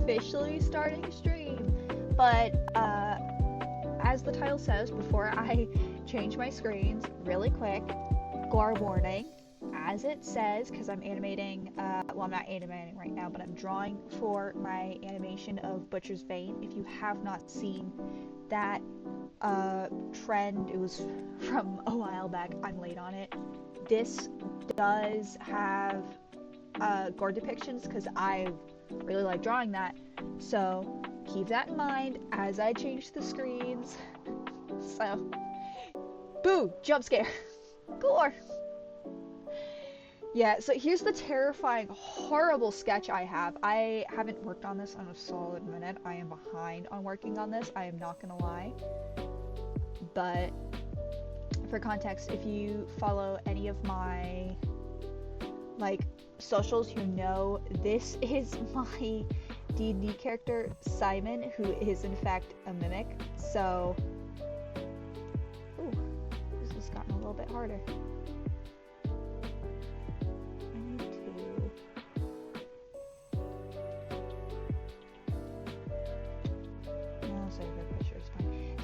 officially starting a stream. But as the title says, before I change my screens really quick, Gore warning, as it says, because I'm animating, well, I'm not animating right now, but I'm drawing for my animation of Butcher's Vein. If you have not seen that trend, it was from a while back, I'm late on it. This does have gore depictions because I really like drawing that, so keep that in mind as I change the screens. So, boo! Jump scare! Gore! Yeah, so here's the terrifying, horrible sketch I have. I haven't worked on this in a solid minute. I am behind on working on this, I am not gonna lie. But, for context, if you follow any of my, like, socials, you know this is my D&D character, Simon, who is in fact a mimic. So, ooh, this has gotten a little bit harder.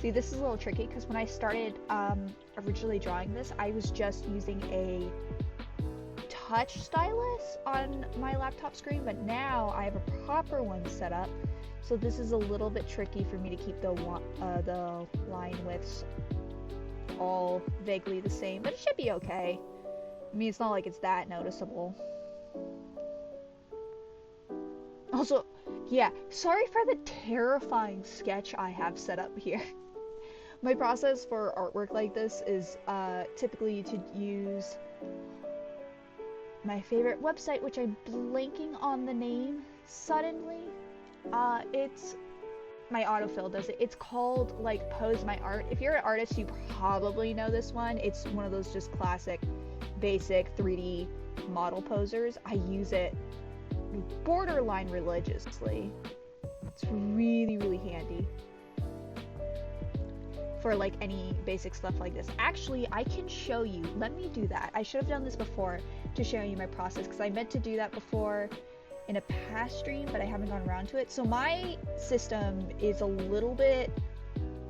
See, this is a little tricky because when I started originally drawing this, I was just using a touch stylus on my laptop screen, but now I have a proper one set up, so this is a little bit tricky for me to keep the line widths all vaguely the same, but it should be okay. I mean, it's not like it's that noticeable. Also, yeah, sorry for the terrifying sketch I have set up here. My process for artwork like this is typically to use my favorite website, which I'm blanking on the name suddenly. It's my autofill does it. It's called like Pose My Art. If you're an artist, you probably know this one. It's one of those just classic, basic 3D model posers. I use it borderline religiously. It's really, really handy for like any basic stuff like this. Actually, I can show you. Let me do that. I should have done this before to show you my process because I meant to do that before in a past stream, but I haven't gone around to it. So my system is a little bit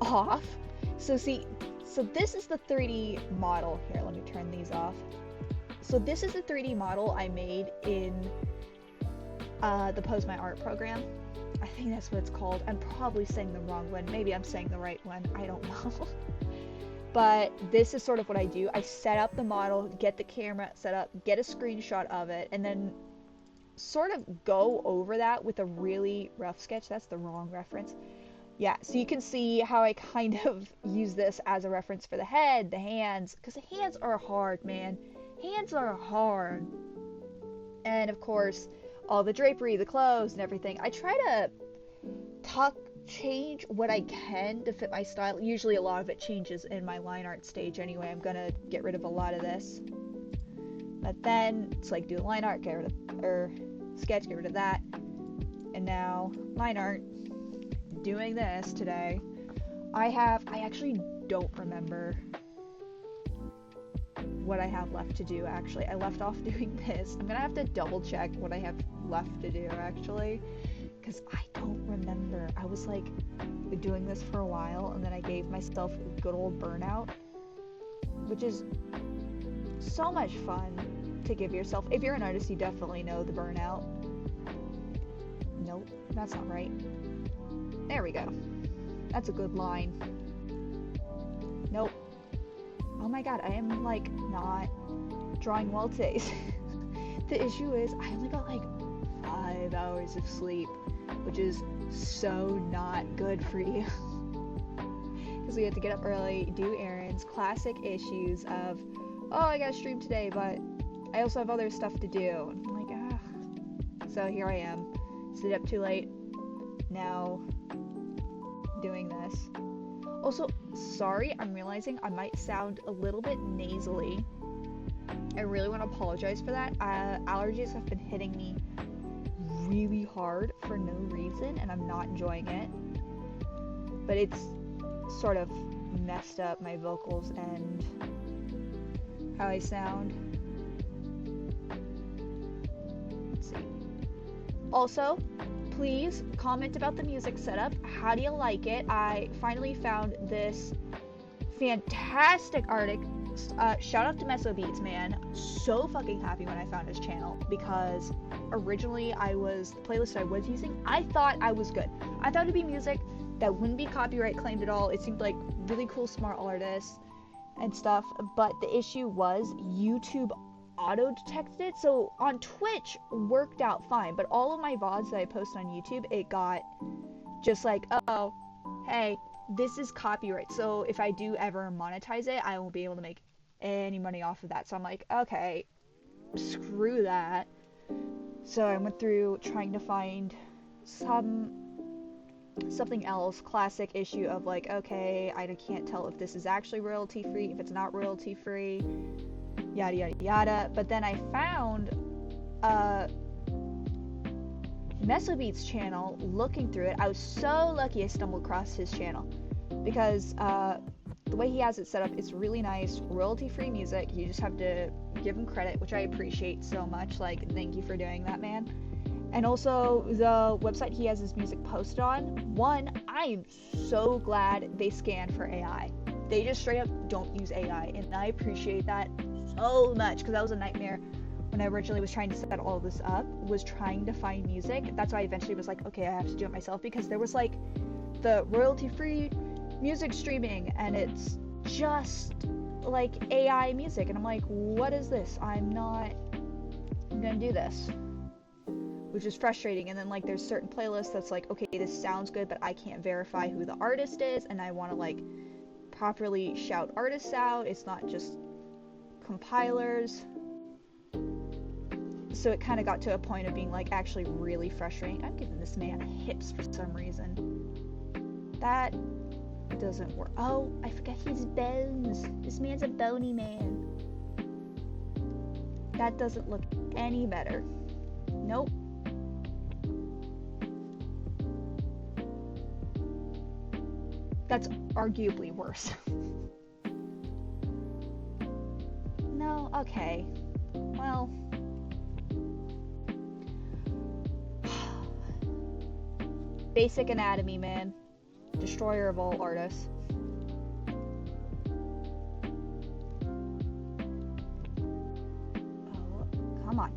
off. So see, so this is the 3D model. Here, let me turn these off. So this is the 3D model I made in the Pose My Art program. I think that's what it's called. I'm probably saying the wrong one. Maybe I'm saying the right one. I don't know. But this is sort of what I do. I set up the model, get the camera set up, get a screenshot of it, and then sort of go over that with a really rough sketch. That's the wrong reference. Yeah, so you can see how I kind of use this as a reference for the head, the hands, because the hands are hard, man. Hands are hard. And of course, all the drapery, the clothes, and everything. I try to change what I can to fit my style. Usually a lot of it changes in my line art stage anyway. I'm gonna get rid of a lot of this. But then it's like do line art, get rid of, or sketch, get rid of that. And now line art, doing this today. I actually don't remember what I have left to do actually. I left off doing this. I'm gonna have to double check what I have left to do actually, because I don't remember. I was like doing this for a while and then I gave myself a good old burnout, which is so much fun to give yourself. If you're an artist, you definitely know the burnout. Nope, that's not right. There we go. That's a good line. Nope. Oh my god, I am like not drawing well today. The issue is I only got like 5 hours of sleep, which is so not good for you. Because we have to get up early, do errands, classic issues of, oh, I gotta stream today, but I also have other stuff to do. I'm like, ah. So here I am, stayed up too late, now doing this. Also, sorry, I'm realizing I might sound a little bit nasally. I really want to apologize for that. Allergies have been hitting me really hard for no reason, and I'm not enjoying it. But it's sort of messed up my vocals and how I sound. Let's see. Also, please comment about the music setup. How do you like it? I finally found this fantastic artist. Shout out to massobeats, man. So fucking happy when I found his channel, because originally the playlist I was using, I thought I was good. I thought it'd be music that wouldn't be copyright claimed at all. It seemed like really cool, smart artists and stuff, but the issue was YouTube auto-detected it. So on Twitch, worked out fine, but all of my VODs that I post on YouTube, it got just like, oh, hey, this is copyright, so if I do ever monetize it, I won't be able to make any money off of that. So I'm like, okay, screw that. So I went through trying to find something else, classic issue of like, okay, I can't tell if this is actually royalty free, if it's not royalty free, yada yada yada. But then I found massobeats channel. Looking through it, I was so lucky I stumbled across his channel, because the way he has it set up, it's really nice, royalty free music. You just have to give him credit, which I appreciate so much. Like, thank you for doing that, man. And also the website he has his music posted on, one, I am so glad they scan for AI. They just straight up don't use AI, and I appreciate that so much, because that was a nightmare when I originally was trying to set all this up, was trying to find music. That's why I eventually was like, okay, I have to do it myself, because there was like the royalty-free music streaming, and it's just like AI music, and I'm like, what is this? I'm gonna do this, which is frustrating. And then like there's certain playlists that's like, okay, this sounds good, but I can't verify who the artist is, and I want to like properly shout artists out. It's not just compilers. So it kind of got to a point of being like actually really frustrating. I'm giving this man hips for some reason. That doesn't work. Oh, I forgot his bones. This man's a bony man. That doesn't look any better. Nope. That's arguably worse. No, okay. Well, basic anatomy, man. Destroyer of all artists. Oh, come on.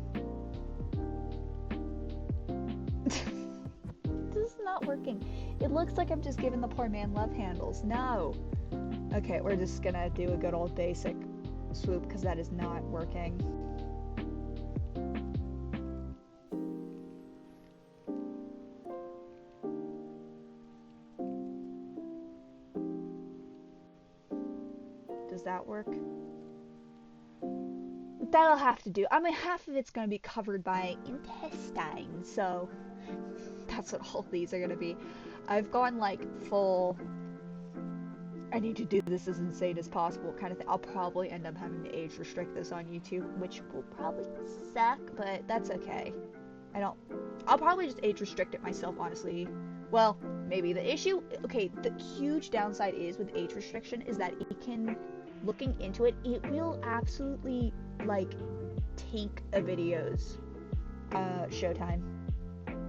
This is not working. It looks like I'm just giving the poor man love handles. No. Okay, we're just gonna do a good old basic swoop, because that is not working. Does that work? That'll have to do. I mean, half of it's going to be covered by intestine, so that's what all these are going to be. I've gone like full, I need to do this as insane as possible kind of thing. I'll probably end up having to age restrict this on YouTube, which will probably suck, but that's okay. I'll probably just age restrict it myself, honestly. Well, maybe. The issue, okay, the huge downside is with age restriction is that it can, looking into it, it will absolutely, like, tank a video's showtime.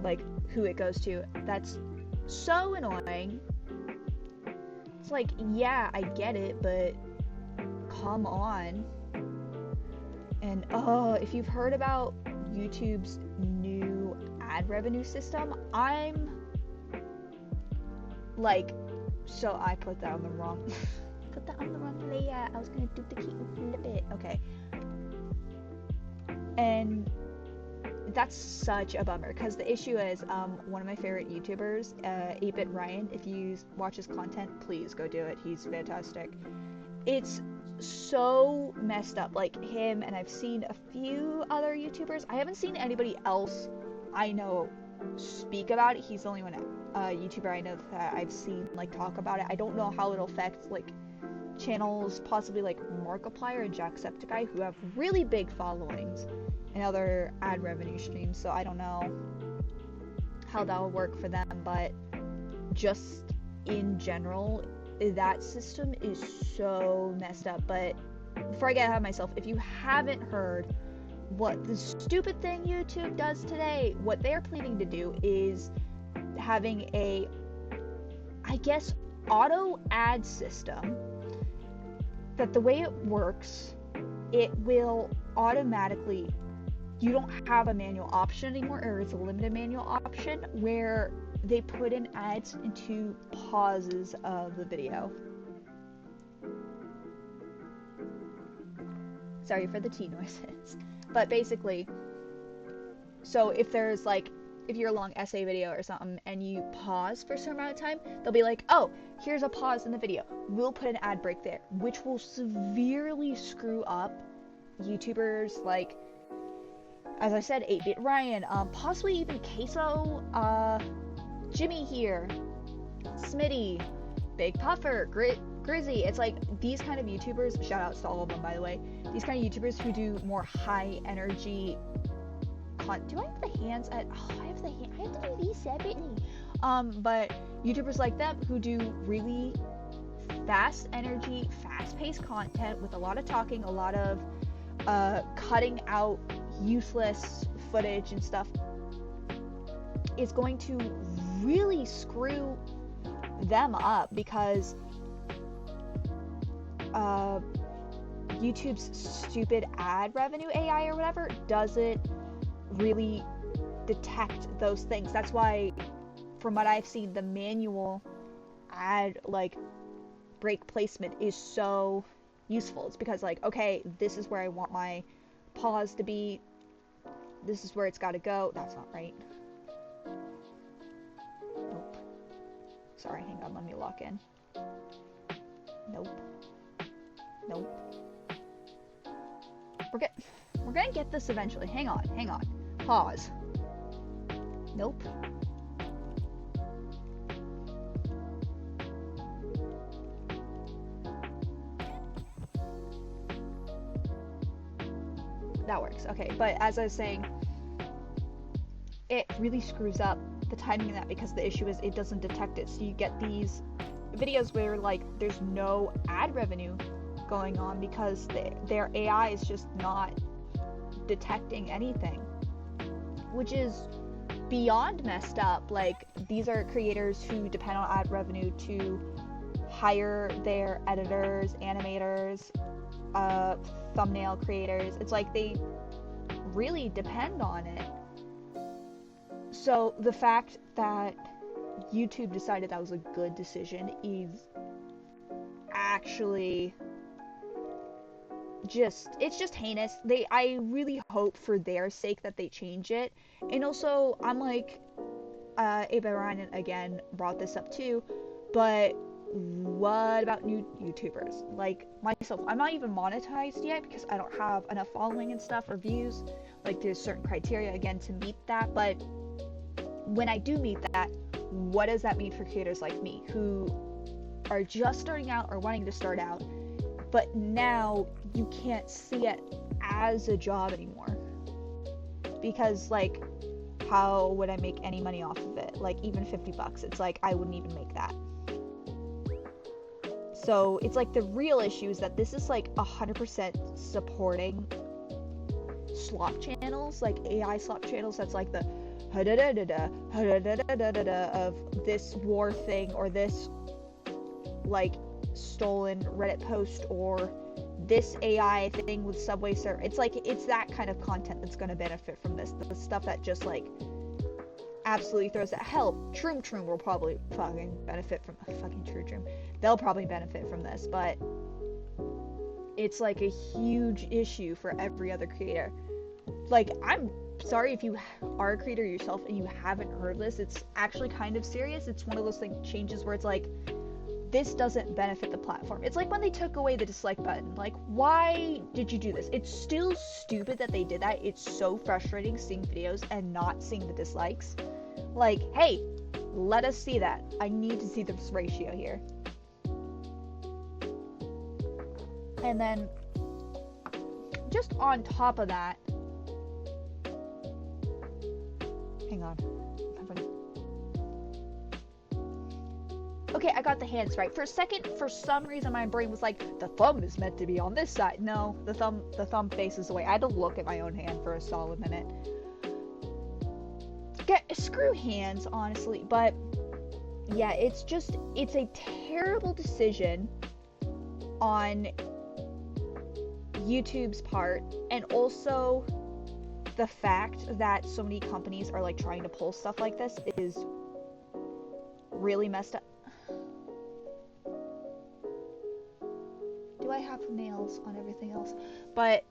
Like, who it goes to. That's so annoying. It's like, yeah, I get it, but come on. And, if you've heard about YouTube's new ad revenue system, I'm like, so I put that on the wrong layer. I was gonna duplicate and flip it. Okay. And that's such a bummer, because the issue is, one of my favorite YouTubers, 8-Bit Ryan, if you watch his content, please go do it. He's fantastic. It's so messed up, like him, and I've seen a few other YouTubers. I haven't seen anybody else I know speak about it. He's the only one YouTuber I know that I've seen like talk about it. I don't know how it'll affect like channels, possibly like Markiplier and Jacksepticeye, who have really big followings and other ad revenue streams, so I don't know how that will work for them. But just in general, that system is so messed up. But before I get ahead of myself, if you haven't heard, what the stupid thing YouTube does today, what they're planning to do is having a, I guess, auto ad system that the way it works, it will automatically, you don't have a manual option anymore, or it's a limited manual option where they put in ads into pauses of the video. Sorry for the tea noises. But basically, so if there's like, if you're a long essay video or something and you pause for a certain amount of time, they'll be like, oh, here's a pause in the video. We'll put an ad break there, which will severely screw up YouTubers like, as I said, 8-Bit Ryan, possibly even Queso, Jimmy here, Smitty, Big Puffer, Grizzy. It's like these kind of YouTubers, shout outs to all of them by the way, these kind of YouTubers who do more high energy content. Do I have the hands at, oh, I have to do these separately. But YouTubers like them who do really fast energy, fast paced content with a lot of talking, a lot of cutting out useless footage and stuff, is going to really screw them up because YouTube's stupid ad revenue AI or whatever doesn't really detect those things. That's why, from what I've seen, the manual ad like break placement is so useful. It's because like, okay, this is where I want my pause to be, this is where it's got to go. That's not right. Nope. Sorry, hang on, let me lock in. Nope. We're gonna get this eventually. Hang on. Pause. Nope. That works. Okay, but as I was saying, it really screws up the timing of that because the issue is it doesn't detect it. So you get these videos where like there's no ad revenue going on because their AI is just not detecting anything, which is beyond messed up. Like, these are creators who depend on ad revenue to hire their editors, animators, thumbnail creators. It's like they really depend on it. So the fact that YouTube decided that was a good decision is actually it's just heinous. I really hope for their sake that they change it. And also, I'm like, Ava Ryan again brought this up too, but what about new YouTubers? Like myself, I'm not even monetized yet because I don't have enough following and stuff or views. Like, there's certain criteria again to meet that, but when I do meet that, what does that mean for creators like me who are just starting out or wanting to start out, but now you can't see it as a job anymore? Because, like, how would I make any money off of it? Like, even $50, it's like I wouldn't even make that. So it's like the real issue is that this is like 100% supporting slop channels, like AI slop channels. That's like the of this war thing, or this like stolen Reddit post, or this AI thing with Subway server. It's like, it's that kind of content that's going to benefit from this. The stuff that just like absolutely throws that. Hell, Troom will probably fucking benefit from fucking Troom. They'll probably benefit from this, but it's like a huge issue for every other creator. Like, I'm sorry if you are a creator yourself and you haven't heard this. It's actually kind of serious. It's one of those changes where it's like, this doesn't benefit the platform. It's like when they took away the dislike button. Like, why did you do this? It's still stupid that they did that. It's so frustrating seeing videos and not seeing the dislikes. Like, hey, let us see that. I need to see this ratio here. And then, just on top of that, hang on. okay, I got the hands right. For a second, for some reason, my brain was like, the thumb is meant to be on this side. No, the thumb faces away. I had to look at my own hand for a solid minute. Screw hands, honestly, but yeah, it's a terrible decision on YouTube's part, and also the fact that so many companies are like trying to pull stuff like this is really messed up. Do I have nails on everything else? But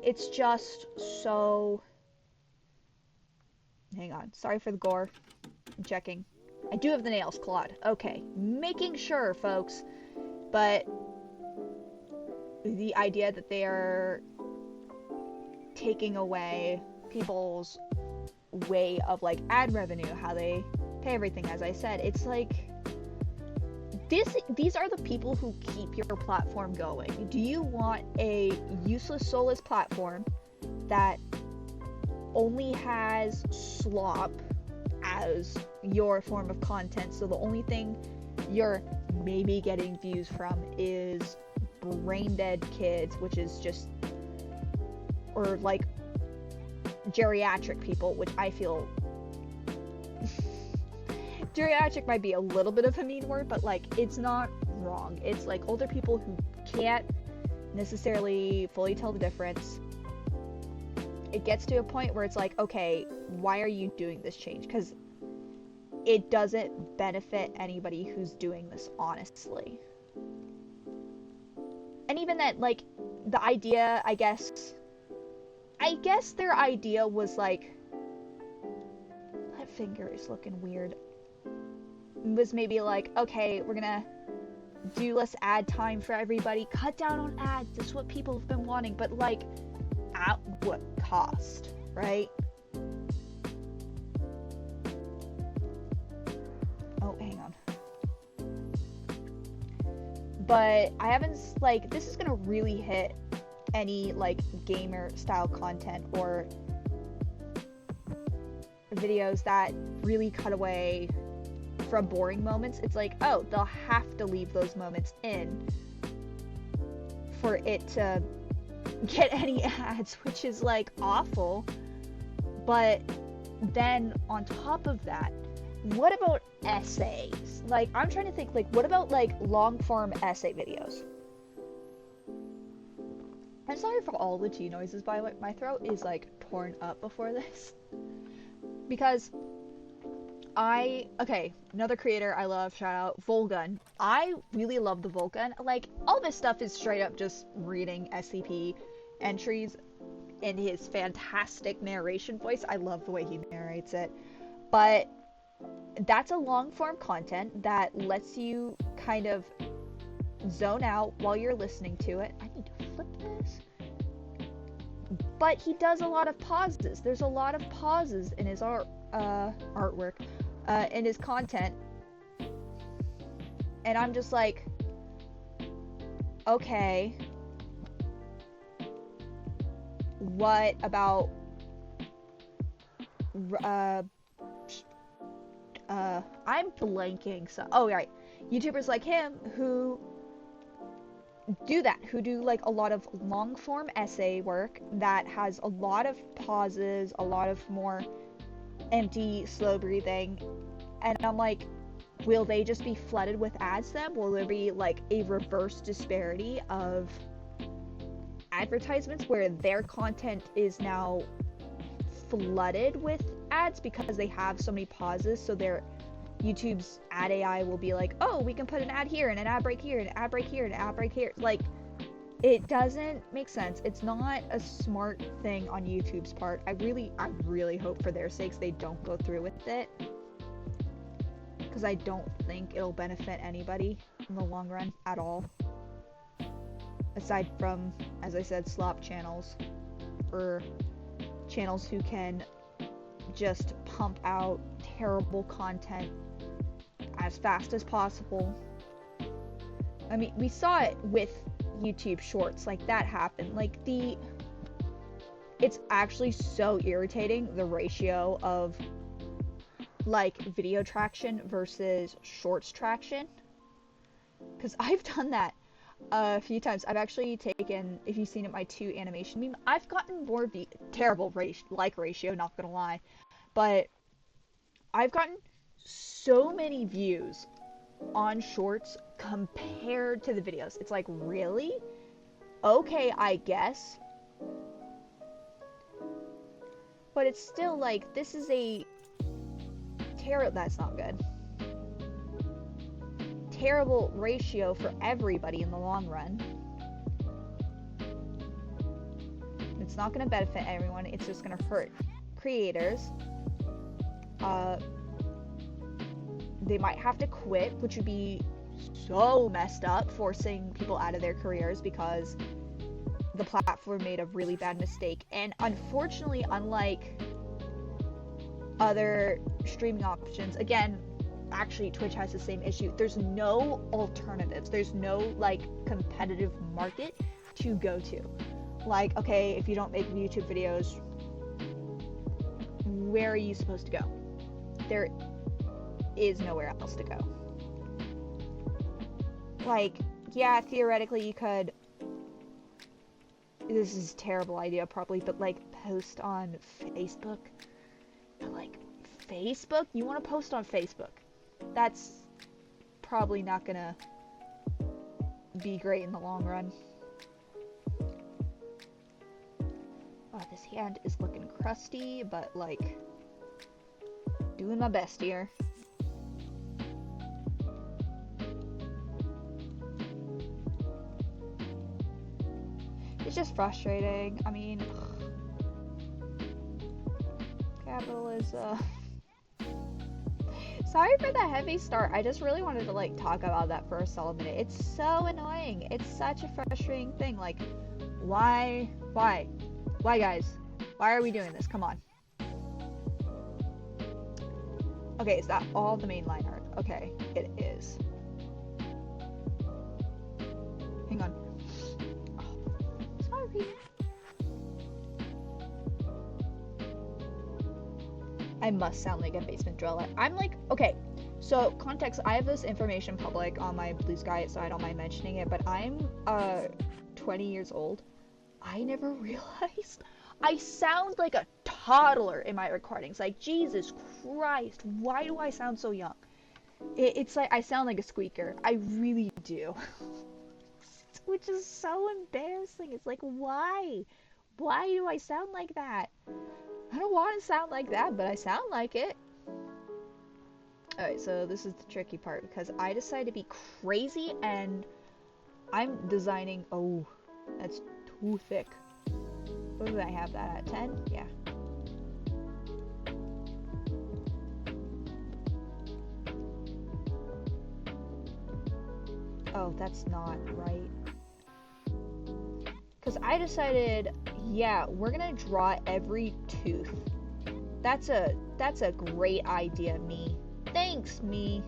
it's just so... Hang on. Sorry for the gore. I'm checking. I do have the nails, Claude. Okay. Making sure, folks. But the idea that they are taking away people's way of like ad revenue, how they pay everything, as I said, it's like these are the people who keep your platform going. Do you want a useless, soulless platform that only has slop as your form of content, so the only thing you're maybe getting views from is brain dead kids, which is just, or like geriatric people, which I feel geriatric might be a little bit of a mean word, but like it's not wrong. It's like older people who can't necessarily fully tell the difference. It gets to a point where it's like, okay, why are you doing this change? Because it doesn't benefit anybody who's doing this honestly. And even that, like, the idea, I guess their idea was like, that finger is looking weird, was maybe like, okay, we're gonna do less ad time for everybody, cut down on ads, that's what people have been wanting, but like, at what cost, right? Oh, hang on. But I haven't, like, this is gonna really hit any, like, gamer style content or videos that really cut away from boring moments. It's like, oh, they'll have to leave those moments in for it to get any ads, which is like awful. But then on top of that, what about essays? Like, I'm trying to think, like, what about like long form essay videos? I'm sorry for all the tea noises, by the way. My throat is like torn up before this because okay, another creator I love, shout out, Volgun. I really love the Volgun. Like, all this stuff is straight up just reading SCP entries in his fantastic narration voice. I love the way he narrates it. But that's a long form content that lets you kind of zone out while you're listening to it. I need to flip this. But he does a lot of pauses. There's a lot of pauses in his artwork, in his content. And I'm just like, okay, what about I'm blanking. So, oh right, YouTubers like him who do that, who do like a lot of long form essay work that has a lot of pauses, a lot of more empty, slow breathing, and I'm like, will they just be flooded with ads then? Will there be like a reverse disparity of advertisements where their content is now flooded with ads because they have so many pauses, so their YouTube's ad AI will be like, oh, we can put an ad here and an ad break here and an ad break here and an ad break here. Like, it doesn't make sense. It's not a smart thing on YouTube's part. I really hope for their sakes they don't go through with it, because I don't think it'll benefit anybody in the long run at all, aside from, as I said, slop channels or channels who can just pump out terrible content as fast as possible. I mean, we saw it with YouTube Shorts, like that happened. Like, it's actually so irritating, the ratio of like video traction versus shorts traction, because I've done that a few times. I've actually taken, if you've seen it, my 2 animation meme, I've gotten more terrible like ratio, not gonna lie, but I've gotten so many views on shorts compared to the videos. It's like, really? Okay, I guess. But it's still like, this is a that's not good. Terrible ratio for everybody in the long run. It's not going to benefit everyone. It's just going to hurt creators. They might have to quit, which would be so messed up, forcing people out of their careers because the platform made a really bad mistake. And unfortunately, unlike other streaming options, again, actually Twitch has the same issue. There's no alternatives. There's no like competitive market to go to. Like, okay, if you don't make YouTube videos, where are you supposed to go? There is nowhere else to go. Like, yeah, theoretically you could, this is a terrible idea probably, but like post on Facebook. But like, Facebook? You want to post on Facebook? That's probably not gonna be great in the long run. Oh, this hand is looking crusty, but like, doing my best here. It's just frustrating. I mean, capitalism. Sorry for the heavy start. I just really wanted to like talk about that for a solid minute. It's so annoying. It's such a frustrating thing. Like, why guys? Why are we doing this? Come on. Okay, is that all the main line art? Okay, it is. Hang on. Oh, sorry. I must sound like a basement driller. I'm like, okay, so context, I have this information public on my Blue Sky, so I don't mind mentioning it, but I'm 20 years old. I never realized I sound like a toddler in my recordings. Like, Jesus Christ, why do I sound so young? It's like I sound like a squeaker. I really do. Which is so embarrassing. It's like, why? Why do I sound like that? I don't want to sound like that, but I sound like it. Alright, so this is the tricky part, because I decided to be crazy, and I'm designing... Oh, that's too thick. What did I have that at? 10? Yeah. Oh, that's not right. Because I decided, yeah, we're gonna draw every tooth. That's a great idea, me. Thanks, me.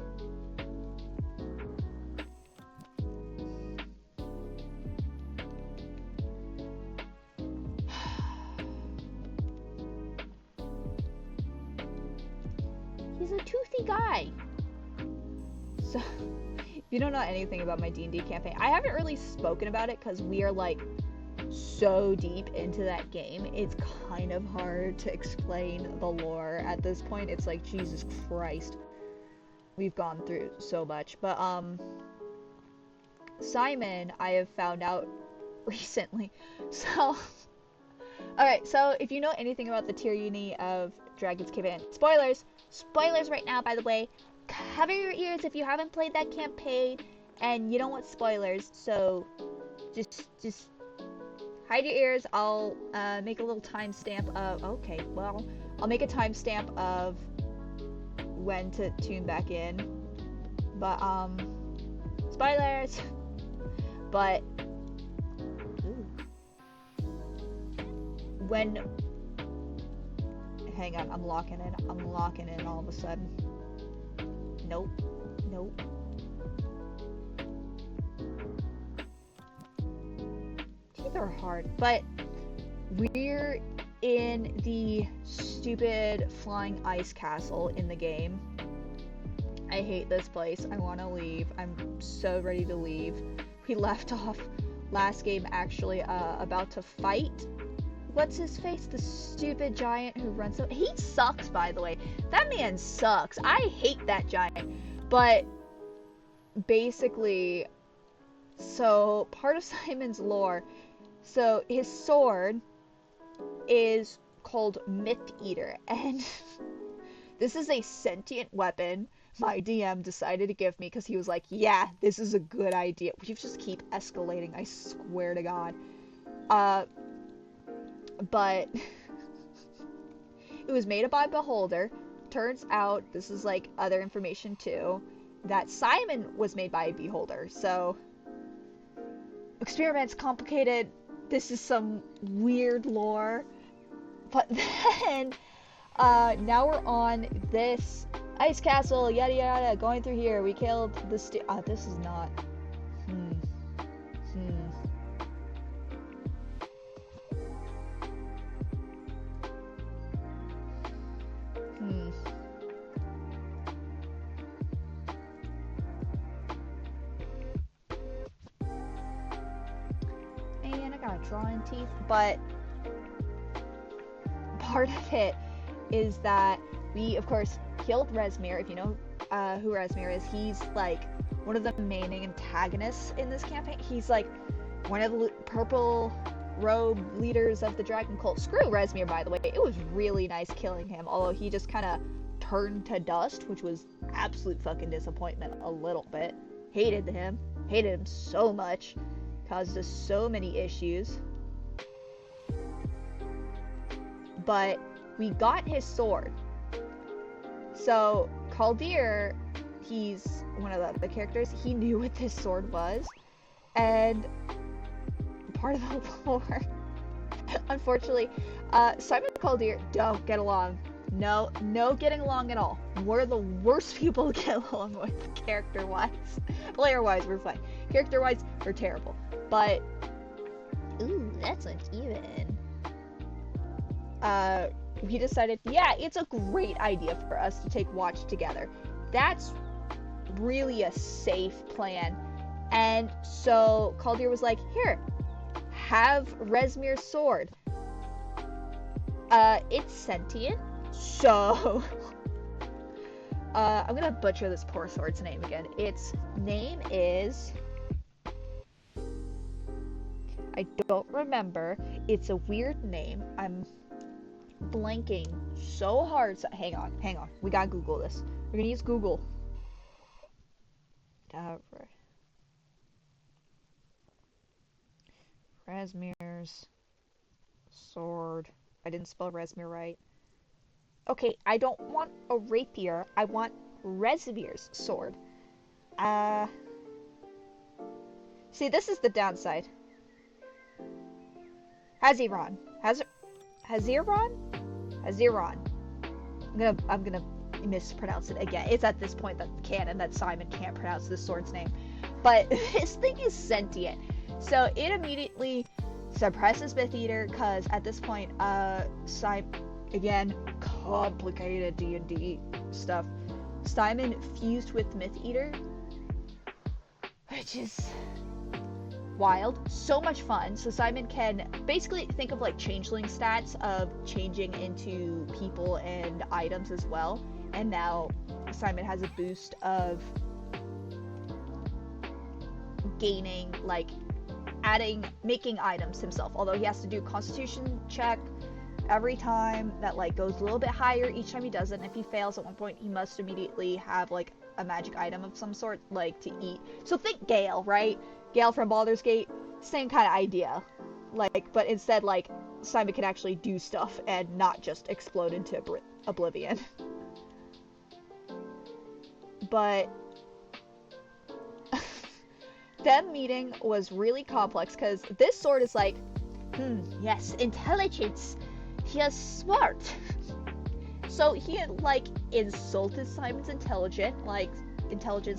He's a toothy guy. So, if you don't know anything about my D&D campaign, I haven't really spoken about it because we are like so deep into that game. It's kind of hard to explain the lore at this point. It's like, Jesus Christ, we've gone through so much. But Simon, I have found out recently. So alright, so if you know anything about the tyranny of Dragon's Campaign, spoilers right now, by the way. Cover your ears if you haven't played that campaign and you don't want spoilers, so just hide your ears. I'll make a little timestamp of... Okay, well, I'll make a timestamp of when to tune back in. But, spoilers! But... Ooh. When... Hang on, I'm locking in all of a sudden. Nope. Teeth are hard, but we're in the stupid flying ice castle in the game. I hate this place. I want to leave. I'm so ready to leave. We left off last game actually about to fight. What's his face? The stupid giant who runs up. He sucks, by the way. That man sucks. I hate that giant. But basically, so part of Simon's lore, so his sword is called Myth Eater, and this is a sentient weapon my DM decided to give me because he was like, yeah, this is a good idea. We just keep escalating, I swear to God. But it was made by Beholder. Turns out, this is like other information too, that Simon was made by a Beholder. So, experiment's complicated. This is some weird lore. But then, now we're on this ice castle, yada yada, going through here. We killed the this is not. And I got a drawing teeth, but part of it is that we, of course, killed Rezmir. If you know who Rezmir is, he's like one of the main antagonists in this campaign. He's like one of the purple robe leaders of the dragon cult. Screw Rezmir, by the way. It was really nice killing him, although he just kind of turned to dust, which was absolute fucking disappointment a little bit. Hated him so much. Caused us so many issues. But we got his sword. So Kaldir, he's one of the characters, he knew what this sword was, and part of the lore, unfortunately, Simon and Kaldir don't get along. No getting along at all. We're the worst people to get along with, character-wise. Player-wise, we're fine. Character-wise, we're terrible. But, ooh, that's uneven. We decided, yeah, it's a great idea for us to take watch together. That's really a safe plan. And so Kaldir was like, here, have Rezmir's sword. It's sentient, so I'm gonna butcher this poor sword's name again. Its name is, I don't remember. It's a weird name. I'm blanking so hard. So, hang on. We gotta Google this. We're gonna use Google. Rezmir's sword. I didn't spell Rezmir right. Okay, I don't want a rapier. I want Rezmir's sword. See, this is the downside. Haziran. I'm gonna mispronounce it again. It's at this point that canon that Simon can't pronounce this sword's name. But this thing is sentient. So it immediately suppresses Myth Eater, because at this point, Simon, again, complicated D&D stuff. Simon fused with Myth Eater, which is wild. So much fun. So Simon can basically think of like changeling stats of changing into people and items as well. And now Simon has a boost of gaining, like, making items himself. Although he has to do constitution check every time that like goes a little bit higher each time he does it. And if he fails at one point, he must immediately have like a magic item of some sort, like to eat. So think Gale, right? Gale from Baldur's Gate, same kind of idea. Like, but instead, like, Simon can actually do stuff and not just explode into oblivion. But them meeting was really complex, because this sword is like, yes, intelligence. He is smart. So he had, like, insulted Simon's intelligence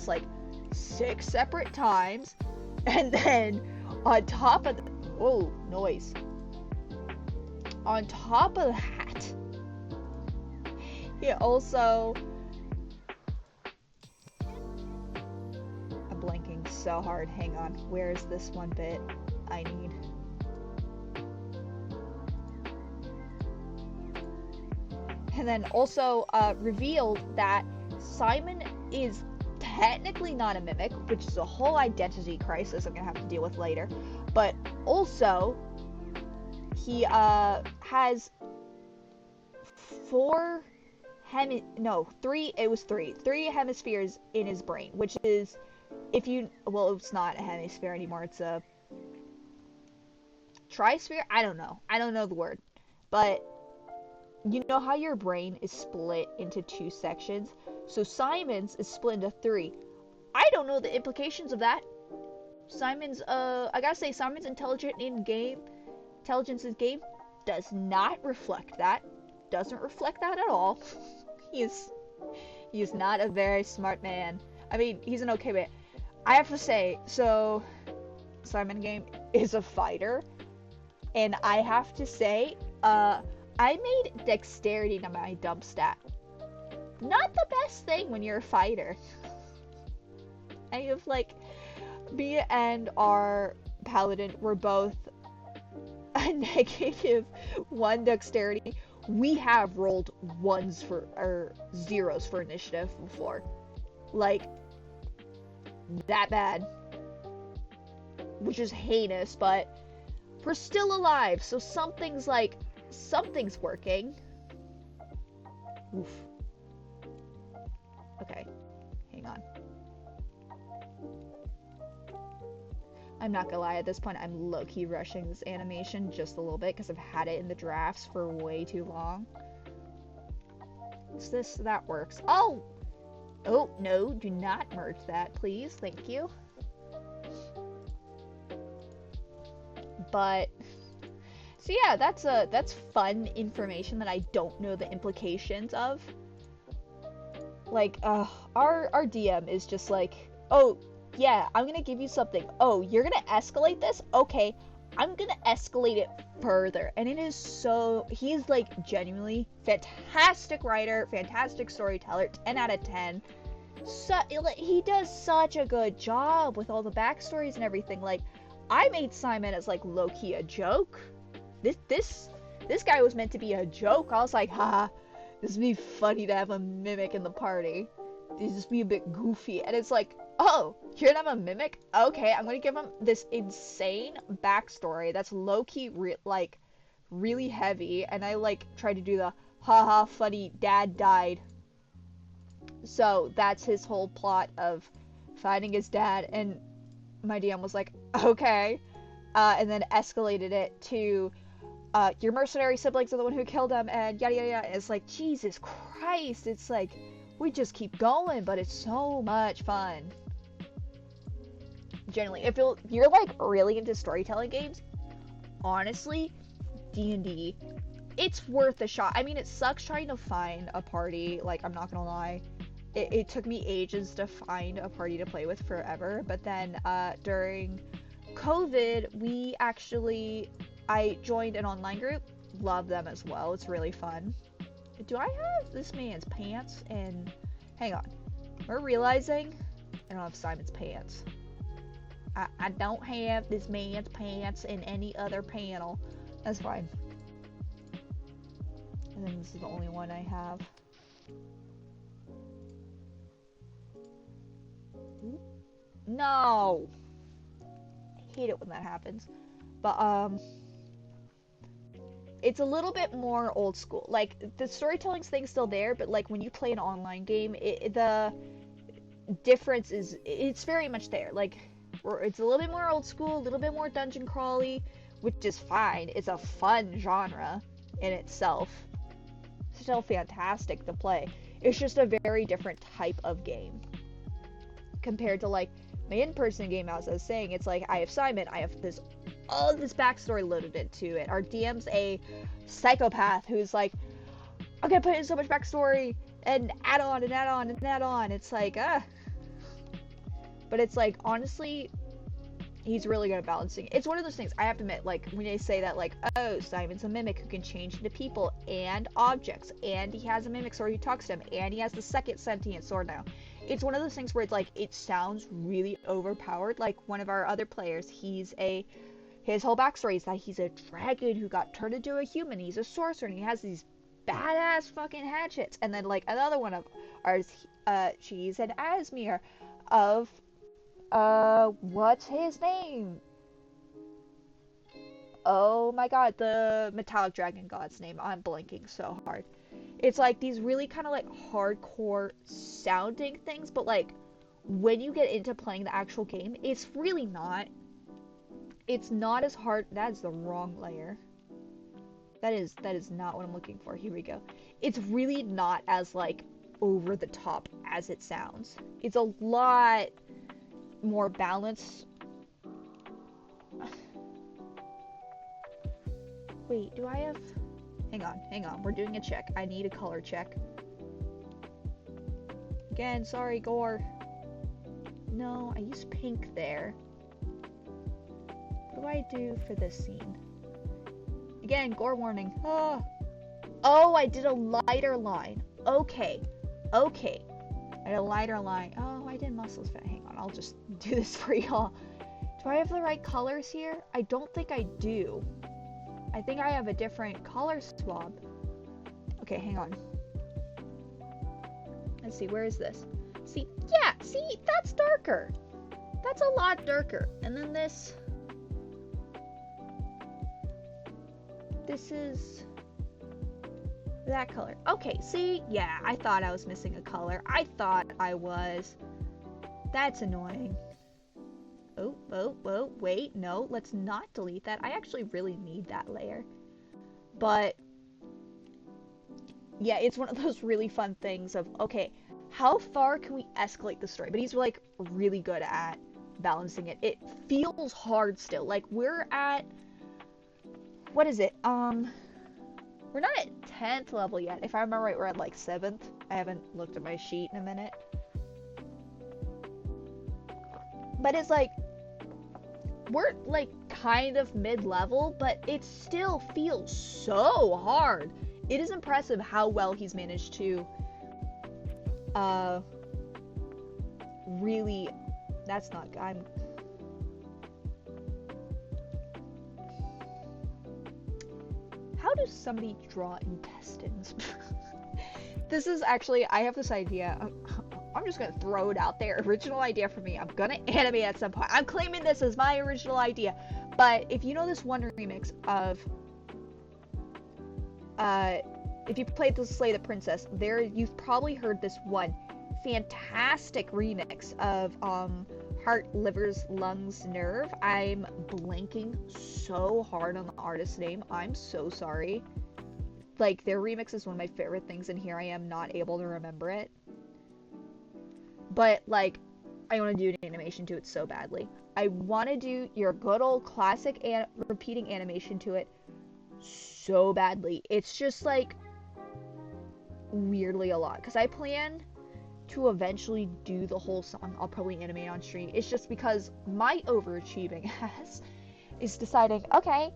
like 6 separate times. And then, on top of on top of that, He also... I'm blanking so hard. Hang on. Where's this one bit I need? And then also revealed that Simon is technically not a mimic, which is a whole identity crisis I'm gonna have to deal with later. But also, he has three hemispheres in his brain, which is, it's not a hemisphere anymore, it's a trisphere? I don't know the word. But you know how your brain is split into two sections? So Simon's is split into three. I don't know the implications of that. Simon's, I gotta say, Simon's intelligence in game does not reflect that. Doesn't reflect that at all. He is not a very smart man. I mean, he's an okay man. I have to say, so Simon game is a fighter, and I have to say, I made dexterity to my dump stat. Not the best thing when you're a fighter. I have, like, me and our paladin were both a -1 dexterity. We have rolled zeros for initiative before. Like, that bad. Which is heinous, but we're still alive, so something's working. Oof. Okay, hang on. I'm not gonna lie, at this point I'm low-key rushing this animation just a little bit because I've had it in the drafts for way too long. What's this? That works. Oh! Oh, no, do not merge that, please. Thank you. But, so yeah, that's fun information that I don't know the implications of. Like, our DM is just like, oh, yeah, I'm gonna give you something. Oh, you're gonna escalate this? Okay, I'm gonna escalate it further. And it is so... He's, like, genuinely fantastic writer, fantastic storyteller, 10 out of 10. So, he does such a good job with all the backstories and everything. Like, I made Simon as, like, low-key a joke. This guy was meant to be a joke. I was like, haha, this would be funny to have a mimic in the party. This just be a bit goofy. And it's like, oh, you're gonna have a mimic? Okay, I'm gonna give him this insane backstory that's low-key, really heavy, and I, like, tried to do the, haha, funny, dad died. So, that's his whole plot of finding his dad, and my DM was like, okay, and then escalated it to, your mercenary siblings are the one who killed him, and yada yada yada. It's like, Jesus Christ, it's like, we just keep going, but it's so much fun. Generally, if you're like really into storytelling games, honestly, D&D, it's worth a shot. I mean, it sucks trying to find a party, like, I'm not gonna lie. It took me ages to find a party to play with, forever, but then during COVID, I joined an online group. Love them as well, it's really fun. Do I have this man's pants? And hang on, we're realizing I don't have Simon's pants. I don't have this man's pants in any other panel. That's fine. I think this is the only one I have. No! I hate it when that happens. But, it's a little bit more old school. Like, the storytelling thing's still there, but, like, when you play an online game, the difference is, it's very much there. Like, it's a little bit more old school, a little bit more dungeon crawly, which is fine. It's a fun genre in itself. It's still fantastic to play. It's just a very different type of game. Compared to, like, my in-person game, as I was saying, it's like, I have Simon, I have all this backstory loaded into it. Our DM's a psychopath who's like, I'm gonna put in so much backstory, and add on, and add on, and add on. It's like, But it's like, honestly, He's really good at balancing. It's one of those things, I have to admit, like, when they say that, like, oh, Simon's a mimic who can change into people and objects, and he has a mimic sword who talks to him, and he has the second sentient sword now. It's one of those things where it's like, it sounds really overpowered. Like, one of our other players, his whole backstory is that he's a dragon who got turned into a human. He's a sorcerer, and he has these badass fucking hatchets. And then, like, another one of ours, she's an Asmir of, what's his name? Oh my god, the metallic dragon god's name. I'm blanking so hard. It's like these really kind of like hardcore sounding things, but like when you get into playing the actual game, it's really not. It's not as hard. That's the wrong layer. That is not what I'm looking for. Here we go. It's really not as like over the top as it sounds. It's a lot more balanced. Wait, do I have... Hang on. We're doing a check. I need a color check. Again, sorry, Gore. No, I used pink there. What do I do for this scene? Again, Gore warning. Oh, I did a lighter line. Okay. I did a lighter line. Oh, I did muscles. Hang on, I'll just do this for y'all. Do I have the right colors here? I don't think I do. I think I have a different color swab. Okay, hang on. Let's see, where is this? See, that's darker. That's a lot darker. And then this is that color. Okay, see, yeah, I thought I was missing a color. I thought I was. That's annoying. Oh, wait, no, let's not delete that. I actually really need that layer. But, yeah, it's one of those really fun things of, okay, how far can we escalate the story? But he's, like, really good at balancing it. It feels hard still. Like, we're at, what is it? We're not at 10th level yet. If I remember right, we're at, like, 7th. I haven't looked at my sheet in a minute. But it's like, we're like kind of mid-level, but it still feels so hard. It is impressive how well he's managed to really, that's not, how does somebody draw intestines? This is actually, I have this idea. I'm just gonna throw it out there. Original idea for me. I'm gonna animate at some point. I'm claiming this as my original idea. But if you know this one remix of, if you played the Slay the Princess, you've probably heard this one fantastic remix of Heart, Livers, Lungs, Nerve. I'm blanking so hard on the artist's name. I'm so sorry. Like, their remix is one of my favorite things, and here I am not able to remember it. But, like, I want to do an animation to it so badly. I want to do your good old classic repeating animation to it so badly. It's just, like, weirdly a lot. Because I plan to eventually do the whole song. I'll probably animate on stream. It's just because my overachieving ass is deciding, okay,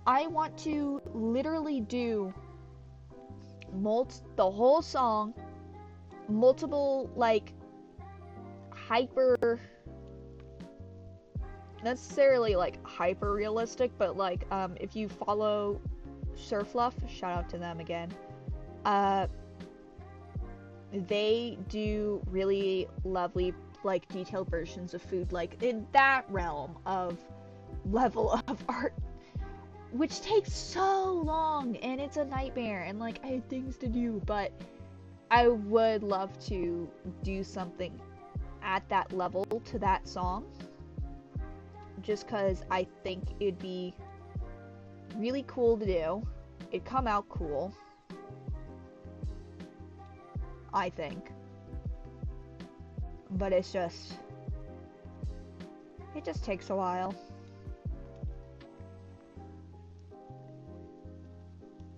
I want to literally do the whole song, multiple, like, necessarily like hyper realistic, but like if you follow Surfluff, shout out to them again, they do really lovely like detailed versions of food, like in that realm of level of art, which takes so long and it's a nightmare, and like I had things to do, but I would love to do something at that level to that song, just because I think it'd be really cool to do. It'd come out cool, I think, but it just takes a while.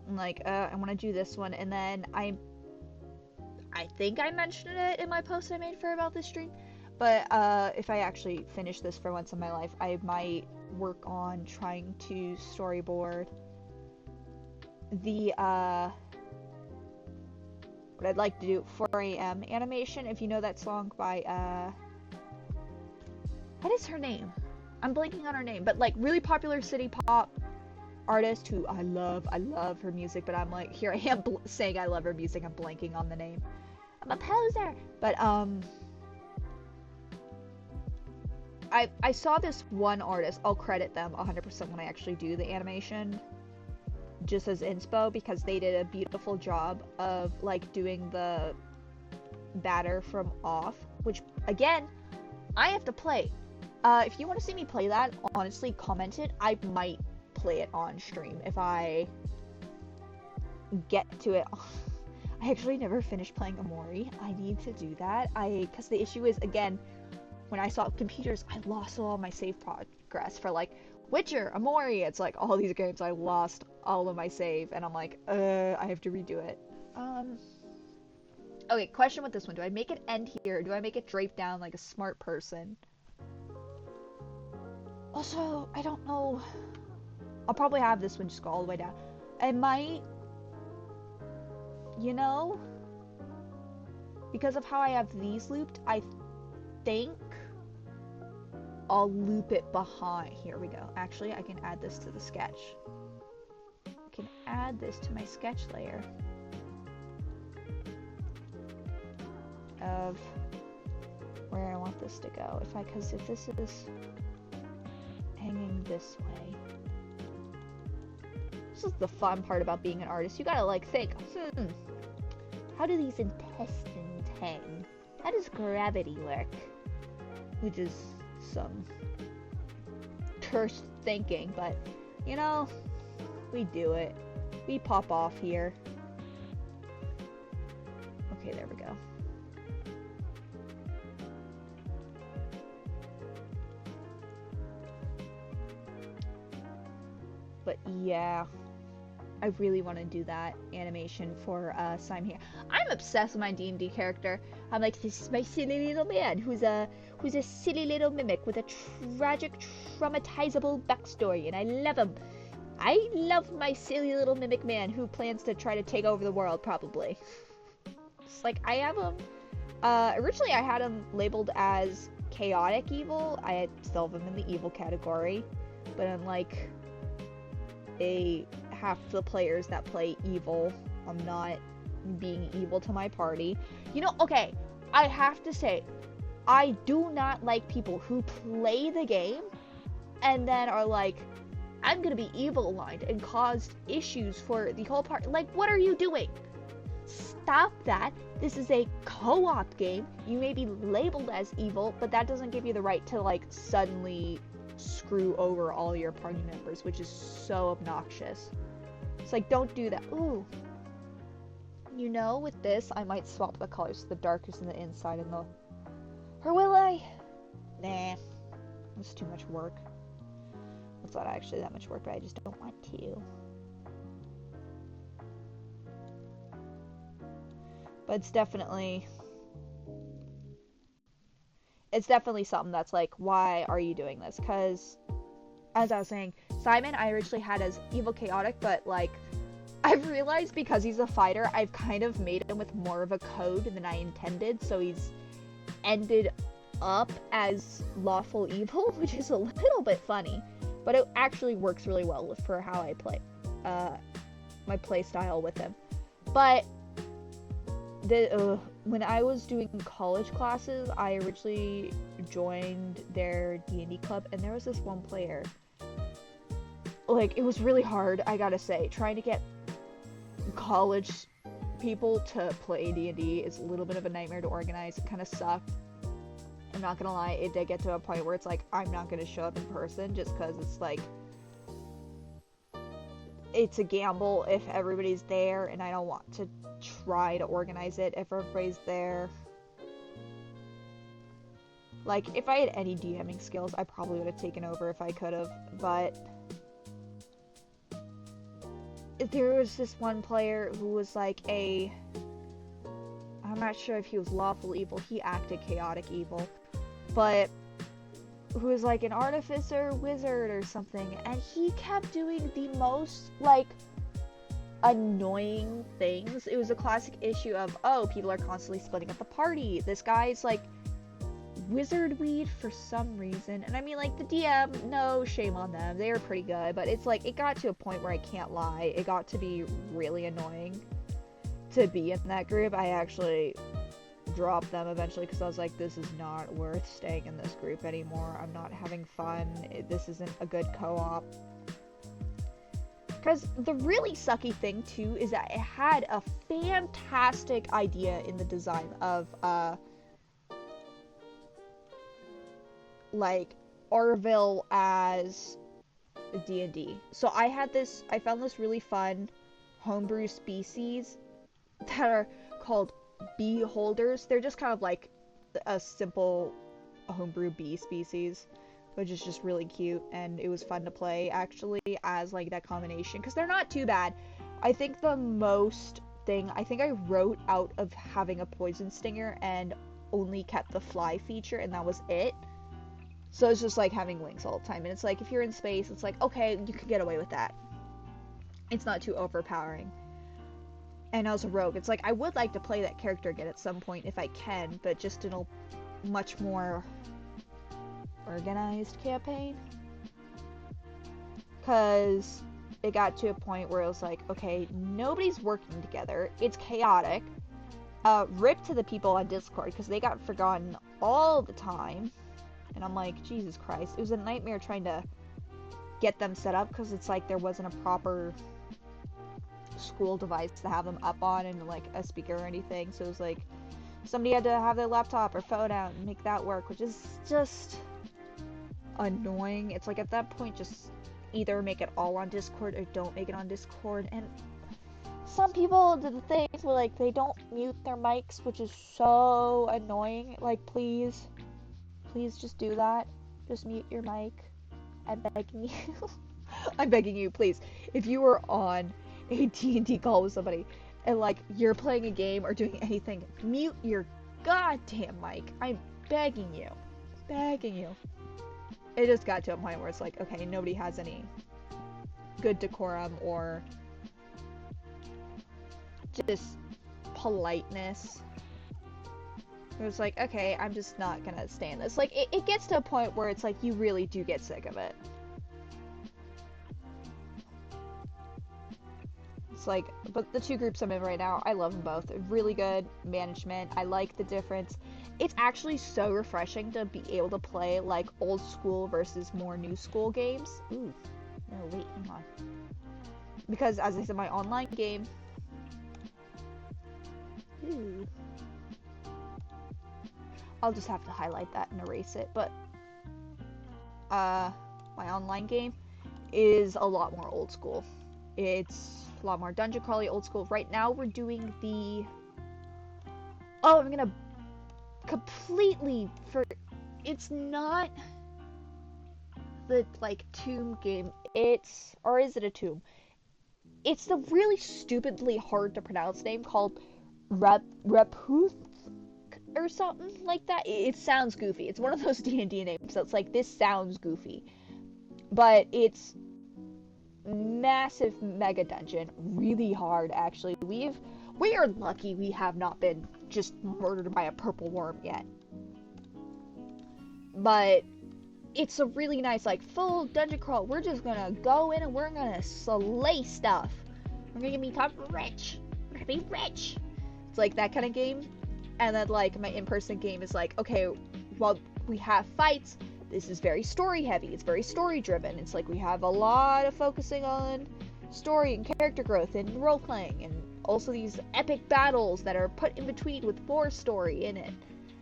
Like, I want to do this one, and then I think I mentioned it in my post I made for about this stream, But if I actually finish this for once in my life, I might work on trying to storyboard the what I'd like to do, 4 a.m. animation. If you know that song by what is her name? I'm blanking on her name, but like really popular city pop artist who I love her music, but I'm like, here I am saying I love her music, I'm blanking on the name. I'm a poser. But I saw this one artist, I'll credit them 100% when I actually do the animation, just as inspo, because they did a beautiful job of like doing the batter from off, which again, I have to play. If you want to see me play that, honestly, comment it. I might play it on stream if I get to it. I actually never finished playing Amori. I need to do that. Because the issue is, again, when I saw computers, I lost all my save progress for like Witcher, Amori. It's like all these games, I lost all of my save, and I'm like, I have to redo it. Okay, question with this one. Do I make it end here, or do I make it drape down like a smart person? Also, I don't know. I'll probably have this one just go all the way down. I might, you know, because of how I have these looped, I think I'll loop it behind. Here we go. Actually, I can add this to the sketch. I can add this to my sketch layer of where I want this to go. Because if this is hanging this way. This is the fun part about being an artist. You gotta like think, how do these intestines hang? How does gravity work? Which is some cursed thinking, but you know, we do it. We pop off here. Okay, there we go. But yeah, I really want to do that animation for Simon here. I'm obsessed with my D&D character. I'm like, this is my silly little man who's a silly little mimic with a tragic, traumatizable backstory, and I love him. I love my silly little mimic man who plans to try to take over the world, probably. It's like, I have him, originally I had him labeled as chaotic evil. I still have him in the evil category, but unlike half the players that play evil, I'm not being evil to my party. You know, okay, I have to say, I do not like people who play the game and then are like, I'm gonna be evil aligned and caused issues for the whole party. Like, what are you doing? Stop that. This is a co-op game. You may be labeled as evil, but that doesn't give you the right to like suddenly screw over all your party members, which is so obnoxious. It's like, don't do that. Ooh. You know, with this, I might swap the colors. So the dark is in the inside and the... Or will I? Nah. It's too much work. It's not actually that much work, but I just don't want to. But it's definitely something that's like, why are you doing this? Because, as I was saying, Simon, I originally had as evil chaotic, but like, I've realized because he's a fighter, I've kind of made him with more of a code than I intended, so he's ended up as lawful evil, which is a little bit funny, but it actually works really well for how I play, my play style with him. But when I was doing college classes, I originally joined their D&D club, and there was this one player. Like, it was really hard, I gotta say. Trying to get college people to play D&D is a little bit of a nightmare to organize. It kind of sucked. I'm not gonna lie, it did get to a point where it's like, I'm not gonna show up in person just because it's like, it's a gamble if everybody's there, and I don't want to try to organize it if everybody's there. Like, if I had any DMing skills, I probably would have taken over if I could have, but there was this one player who was like I'm not sure if he was lawful evil, he acted chaotic evil, but who was like an artificer wizard or something, and he kept doing the most like annoying things. It was a classic issue of, oh, people are constantly splitting up the party. This guy's like wizard weed for some reason, and I mean, like, the DM, no shame on them, they were pretty good, but it's like, it got to a point where I can't lie, it got to be really annoying to be in that group. I actually dropped them eventually because I was like, this is not worth staying in this group anymore. I'm not having fun. This isn't a good co-op. Because the really sucky thing too is that it had a fantastic idea in the design of like Orville as D&D. So I found this really fun homebrew species that are called bee holders. They're just kind of like a simple homebrew bee species, which is just really cute, and it was fun to play actually as like that combination because they're not too bad. I think the most thing I wrote out of having a poison stinger and only kept the fly feature, and that was it. So it's just like having wings all the time, and it's like if you're in space, it's like, okay, you could get away with that. It's not too overpowering. And as a rogue, it's like, I would like to play that character again at some point if I can, but just in a much more organized campaign. Because it got to a point where it was like, okay, nobody's working together, it's chaotic. Rip to the people on Discord, because they got forgotten all the time. And I'm like, Jesus Christ, it was a nightmare trying to get them set up, because it's like there wasn't a proper school device to have them up on, and like a speaker or anything, so it was like somebody had to have their laptop or phone out and make that work, which is just annoying. It's like at that point, just either make it all on Discord or don't make it on Discord. And some people did the things where like they don't mute their mics, which is so annoying. Like, please just do that. Just mute your mic. I'm begging you. I'm begging you, please. If you were on a D&D call with somebody and like you're playing a game or doing anything, mute your goddamn mic. I'm begging you. It just got to a point where it's like, okay, nobody has any good decorum or just politeness. It was like, okay, I'm just not gonna stand this. Like, it gets to a point where it's like you really do get sick of it. It's like, but the two groups I'm in right now, I love them both. Really good management. I like the difference. It's actually so refreshing to be able to play like old school versus more new school games. Ooh, no, wait, hang on. Because as I said, my online game. Ooh. I'll just have to highlight that and erase it. But my online game is a lot more old school. It's a lot more dungeon crawly, old school. Right now we're doing the... Oh, I'm gonna completely it's not the like tomb game. It's, or is it a tomb? It's the really stupidly hard to pronounce name called Reputh or something like that. It sounds goofy. It's one of those D&D names that's like, this sounds goofy, but it's massive mega dungeon, really hard actually. We are lucky we have not been just murdered by a purple worm yet. But it's a really nice like full dungeon crawl. We're just gonna go in and we're gonna slay stuff. We're gonna become rich. We're gonna be rich. It's like that kind of game. And then like my in-person game is like, okay, while we have fights, this is very story heavy. It's very story driven. It's like we have a lot of focusing on story and character growth and role playing, and also these epic battles that are put in between with more story in it.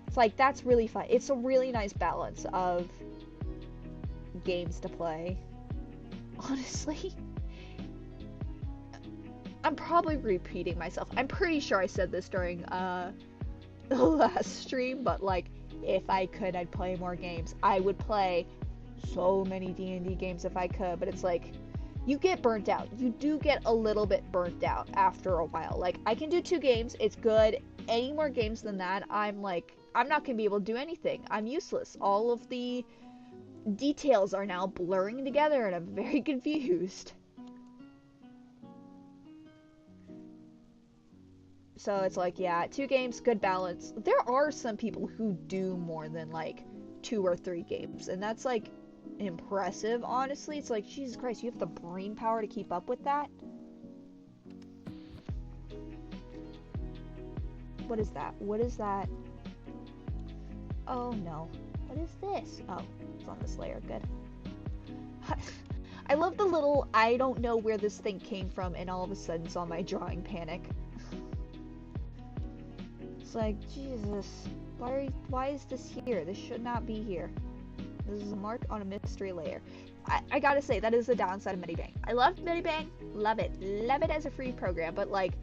It's like, that's really fun. It's a really nice balance of games to play. Honestly, I'm probably repeating myself. I'm pretty sure I said this during the last stream, but like, if I could, I'd play more games. I would play so many D&D games if I could, but it's like, you get burnt out. You do get a little bit burnt out after a while. Like, I can do 2 games, it's good. Any more games than that, I'm like, I'm not gonna be able to do anything. I'm useless. All of the details are now blurring together and I'm very confused. So it's like, yeah, 2 games, good balance. There are some people who do more than like 2 or 3 games, and that's like impressive, honestly. It's like, Jesus Christ, you have the brain power to keep up with that? What is that? What is that? Oh no. What is this? Oh, it's on this layer. Good. I love the little, I don't know where this thing came from, and all of a sudden it's on my drawing panic. It's like, Jesus, why is this here? This should not be here. This is a mark on a mystery layer. I gotta say, that is the downside of Medibang. I love Medibang, love it as a free program, but like,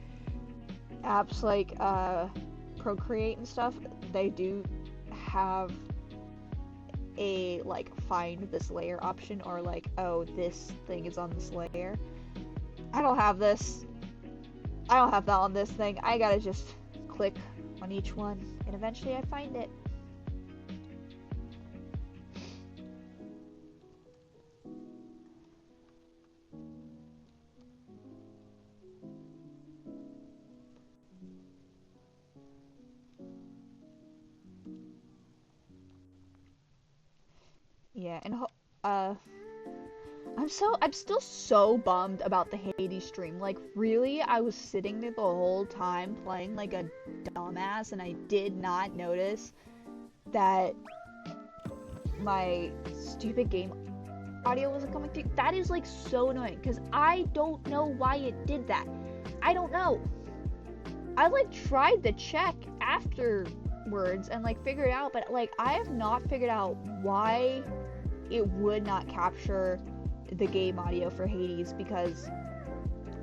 apps like Procreate and stuff, they do have a like find this layer option, or like, oh, this thing is on this layer. I don't have this. I don't have that on this thing. I gotta just click on each one, and eventually I find it. Yeah, and I'm still so bummed about the Hades stream. Like, really, I was sitting there the whole time playing like a dumbass, and I did not notice that my stupid game audio wasn't coming through. That is like so annoying, because I don't know why it did that. I don't know. I like tried to check afterwards and like figure it out, but like I have not figured out why it would not capture the game audio for Hades, because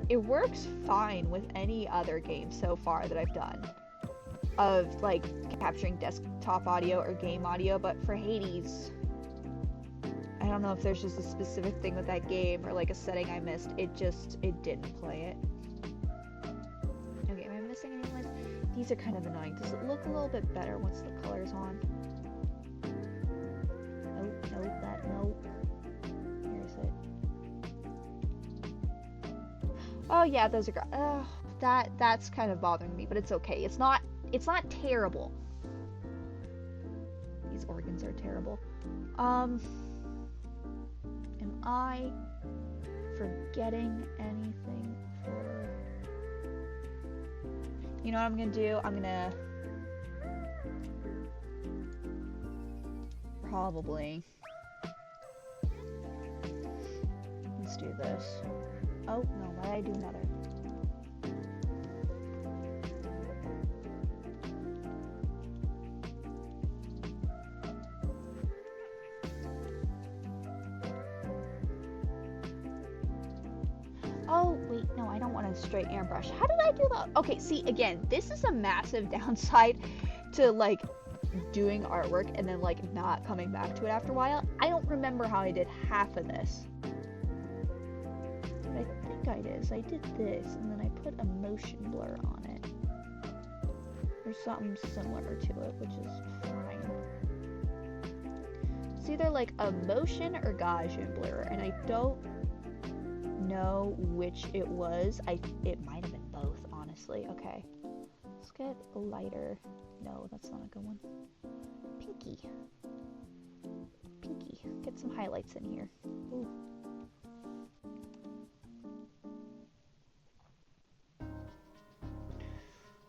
it works fine with any other game so far that I've done of like capturing desktop audio or game audio, but for Hades, I don't know if there's just a specific thing with that game or like a setting I missed. It didn't play it. Okay, am I missing any lines? These are kind of annoying. Does it look a little bit better once the color's on? Nope. Where is it? Oh yeah, those are that's kind of bothering me, but it's okay. It's not terrible. These organs are terrible. Am I forgetting anything for... You know what I'm gonna do? I'm gonna probably... Let's do this. Oh, no, why did I do another? Oh, wait, no, I don't want a straight airbrush. How did I do that? Okay, see, again, this is a massive downside to, like, doing artwork and then, like, not coming back to it after a while. I don't remember how I did half of this. But I think I did. So I did this, and then I put a motion blur on it. Or something similar to it, which is fine. It's either, like, a motion or Gaussian blur, and I don't know which it was. It might have been both, honestly. Okay, let's get a lighter. No, that's not a good one. Pinky, get some highlights in here. Ooh.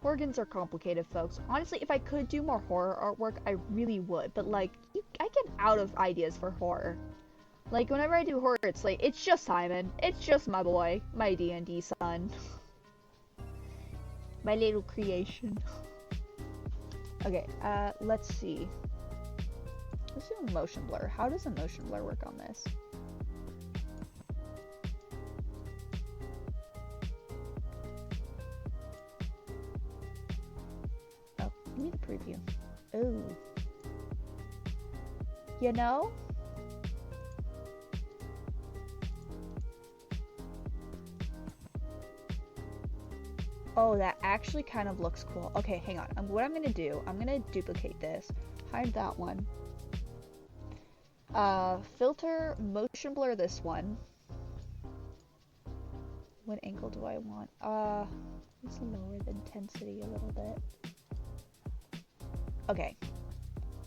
Organs are complicated, folks. Honestly, if I could do more horror artwork, I really would, but like, I get out of ideas for horror. Like, whenever I do horror, it's like, it's just Simon. It's just my boy. My DnD son. My little creation. Okay, let's see. Let's do a motion blur. How does a motion blur work on this? Oh, give me the preview. Ooh. You know? Oh, that actually kind of looks cool. Okay, hang on. What I'm gonna do, I'm gonna duplicate this, hide that one. Filter, motion blur this one. What angle do I want? Let's lower the intensity a little bit. Okay.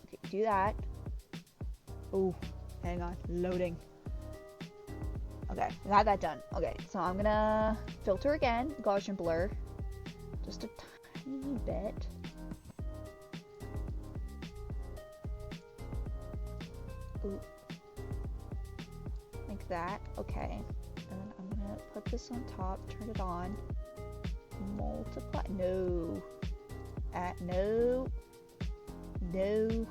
Okay, do that. Ooh, hang on, loading. Okay, got that done. Okay, so I'm gonna filter again, Gaussian blur. Just a tiny bit. Ooh. Like that, okay. And then I'm gonna put this on top, turn it on. Multiply, no. No. No.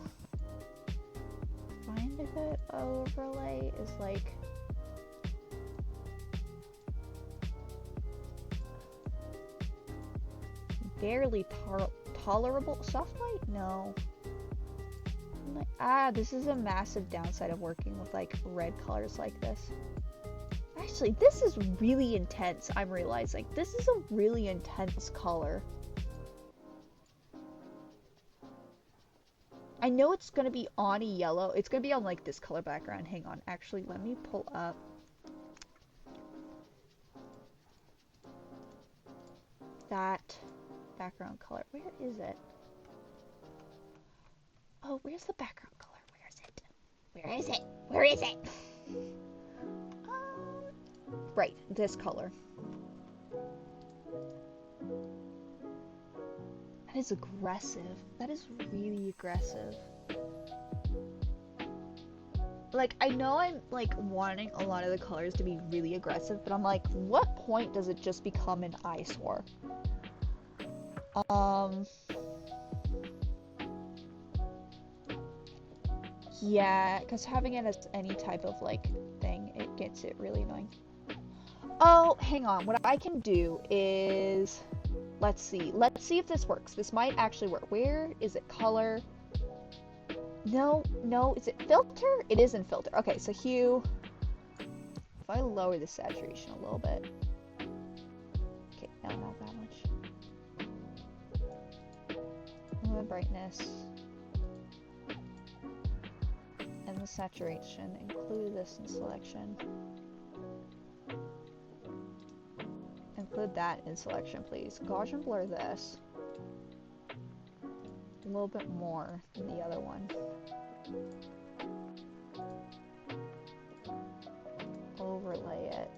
Find a good overlay is like barely tolerable. Soft light? No. This is a massive downside of working with like red colors like this. Actually, this is really intense. I'm realizing this is a really intense color. I know it's gonna be on a yellow. It's gonna be on like this color background. Hang on. Actually, let me pull up. That background color. Where is it? Oh, where's the background color? Where is it? Where is it? Where is it? Right, this color. That is aggressive. That is really aggressive. Like, I know I'm, like, wanting a lot of the colors to be really aggressive, but I'm like, what point does it just become an eyesore? Yeah, because having it as any type of, like, thing, it gets it really annoying. Oh, hang on. What I can do is... Let's see if this works. This might actually work. Where is it? Color? No, is it filter? It is in filter. Okay, so hue. If I lower the saturation a little bit. Okay, no, not that much. Lower brightness. And the saturation. Include this in selection. Include that in selection, please. Gaussian blur this. A little bit more than the other one. Overlay it.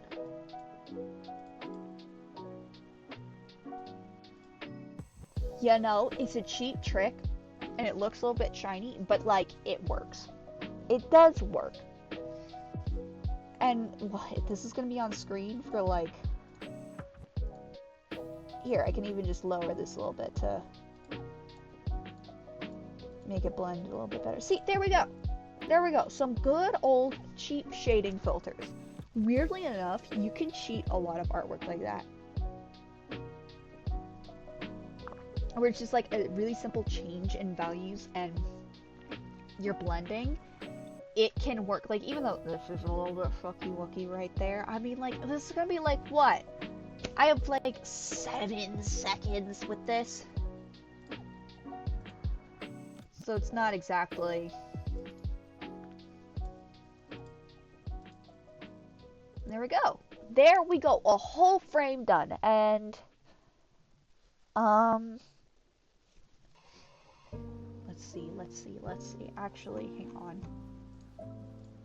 Yeah, no, it's a cheap trick, and it looks a little bit shiny, but, like, it works. It does work. And, what? This is gonna be on screen for, like... Here, I can even just lower this a little bit to make it blend a little bit better. See, there we go. There we go. Some good old cheap shading filters. Weirdly enough, you can cheat a lot of artwork like that. Where it's just like a really simple change in values and you're blending. It can work. Like, even though this is a little bit fucky-wucky right there, I mean, like, this is gonna be like, what? I have like 7 seconds with this. So it's not exactly... There we go. There we go. A whole frame done. And... Let's see. Actually, hang on.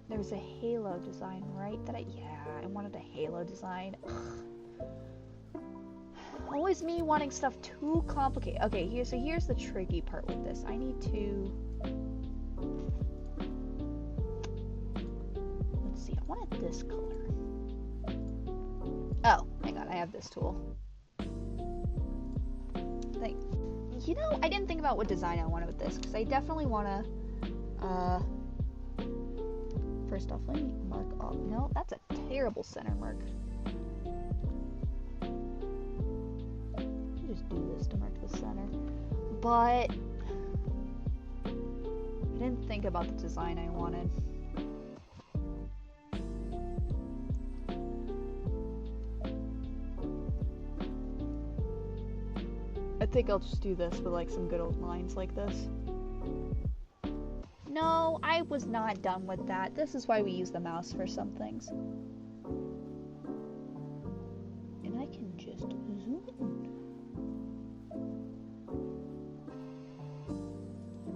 There was a halo design, right? I wanted a halo design. Always me wanting stuff too complicated. Okay, here's the tricky part with this. I need to... Let's see, I wanted this color. Oh, hang on, I have this tool. Like, you know, I didn't think about what design I wanted with this, because I definitely want to, first off, let me mark off. No, that's a terrible center mark. Just do this to mark the center. But I didn't think about the design I wanted. I think I'll just do this with like some good old lines like this. No, I was not done with that. This is why we use the mouse for some things. And I can just zoom in.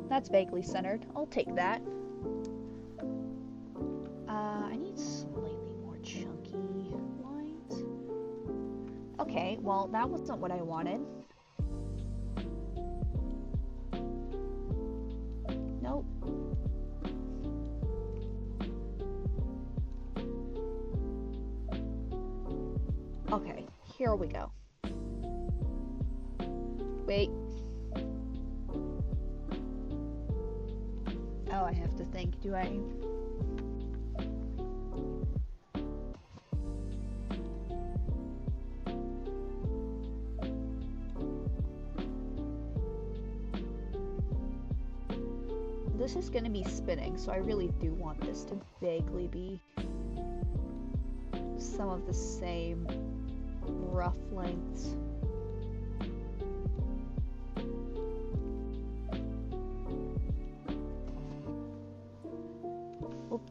That's vaguely centered. I'll take that. I need slightly more chunky lines. Okay, well, that wasn't what I wanted. Nope. Okay, here we go. Wait. Oh, I have to think, do I? This is going to be spinning, so I really do want this to vaguely be some of the same rough lengths. Oop.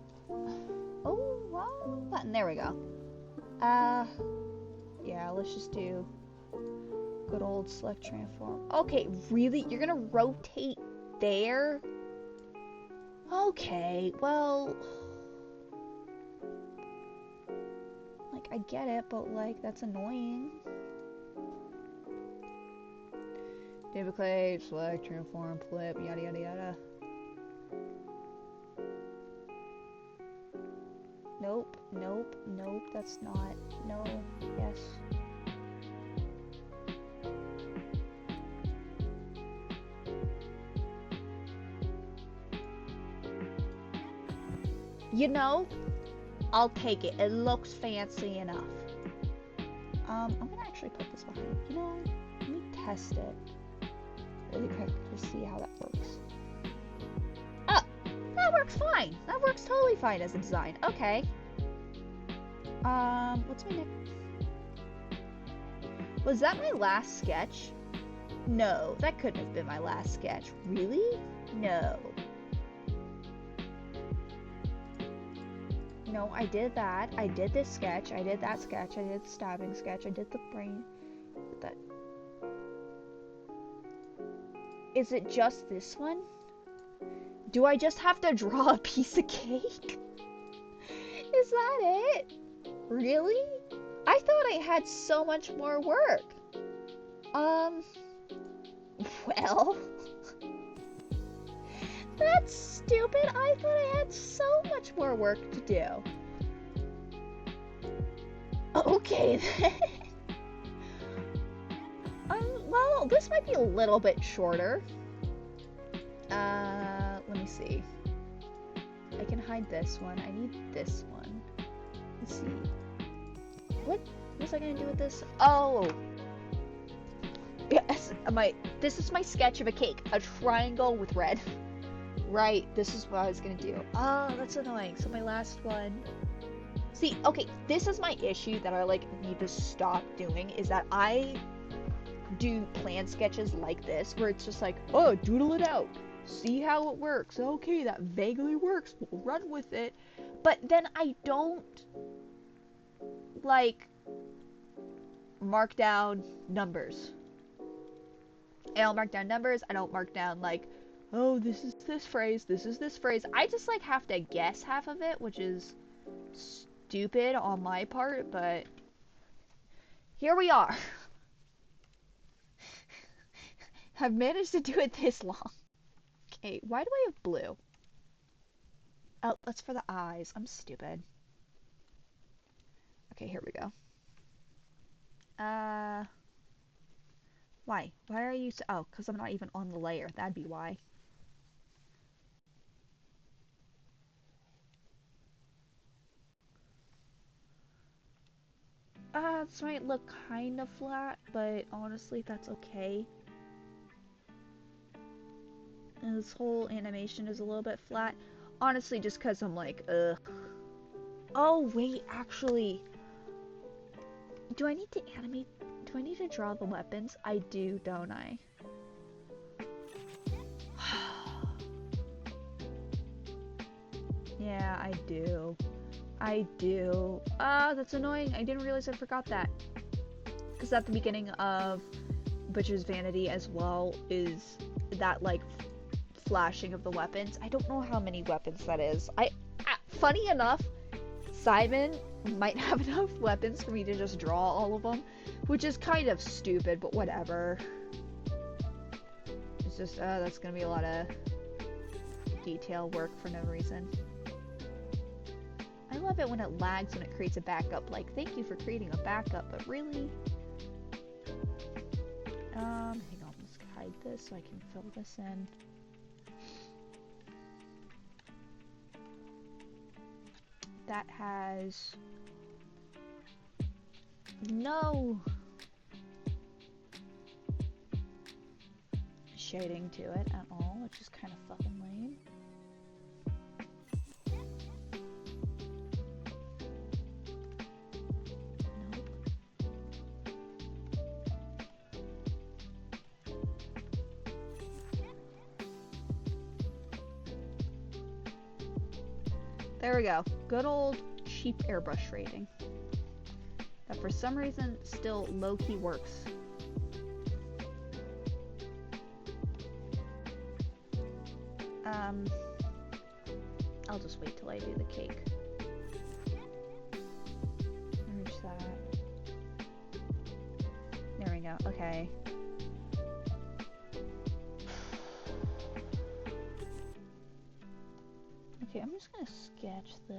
Oh, wrong button. There we go. Yeah, let's just do good old select transform. Okay, really? You're gonna rotate there? Okay, well, like, I get it, but, like, that's annoying. Duplicate, select, transform, flip, yada yada yada. Nope, nope, nope, that's not, no, yes. You know, I'll take it. It looks fancy enough. I'm gonna actually put this behind. You know, let me test it really quick to see how that works. Oh, that works fine. That works totally fine as a design. Okay. What's my next? Was that my last sketch? No, that couldn't have been my last sketch. Really? No. No, I did that. I did this sketch. I did that sketch. I did the stabbing sketch. I did the brain. That. Is it just this one? Do I just have to draw a piece of cake? Is that it? Really? I thought I had so much more work. Well. That's stupid. I thought I had so much more work to do. Okay then. Well, this might be a little bit shorter. Let me see. I can hide this one. I need this one. Let's see. What was I gonna do with this? Oh. Yes, this is my sketch of a cake. A triangle with red. Right, this is what I was gonna do. Oh, that's annoying. So my last one. See, okay, this is my issue that I need to stop doing, is that I do plan sketches like this, where it's just like, oh, doodle it out. See how it works. Okay, that vaguely works. We'll run with it. But then I don't, mark down numbers. I don't mark down numbers. I don't mark down, oh, this is this phrase, this is this phrase. I just, have to guess half of it, which is stupid on my part, but here we are. I've managed to do it this long. Okay, why do I have blue? Oh, that's for the eyes. I'm stupid. Okay, here we go. Why? Why are you oh, because I'm not even on the layer. That'd be why. This might look kind of flat, but honestly, that's okay. And this whole animation is a little bit flat. Honestly, just because I'm like, ugh. Oh, wait, actually. Do I need to animate Do I need to draw the weapons? I do, don't I? Yeah, I do. I do. Ah, that's annoying. I didn't realize I forgot that. Because at the beginning of Butcher's Vanity as well is that, like, flashing of the weapons. I don't know how many weapons that is. Funny enough, Simon might have enough weapons for me to just draw all of them, which is kind of stupid, but whatever. It's just, that's gonna be a lot of detail work for no reason. I love it when it lags when it creates a backup. Like, thank you for creating a backup, but really? Hang on, let's hide this so I can fill this in. That has no shading to it at all, which is kind of fucking lame. There we go. Good old cheap airbrush shading. That for some reason still low-key works. I'll just wait till I do the cake. Where's that? There we go. Okay. Okay, I'm just gonna sketch this.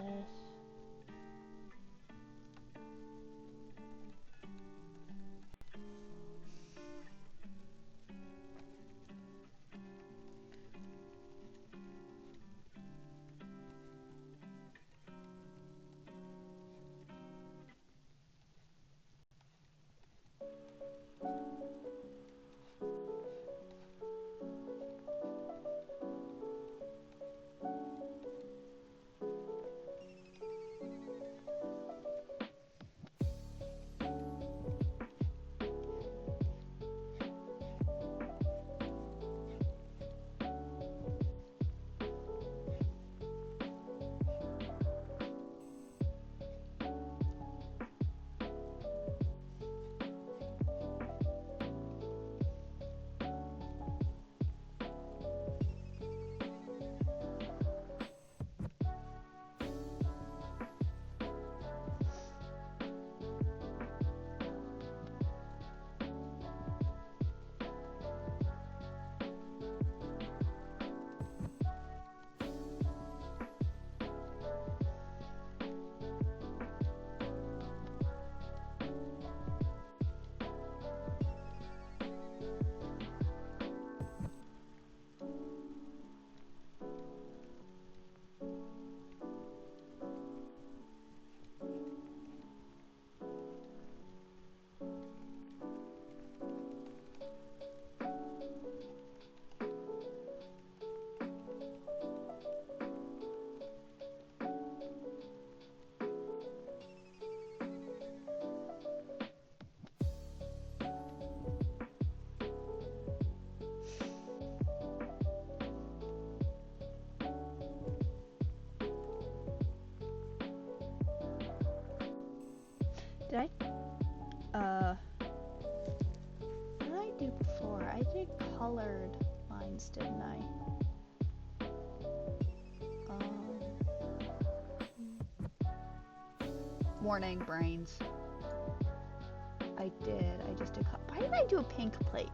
Did what did I do before? I did colored lines, didn't I? Warning, brains. I did. I just did. Why did I do a pink plate?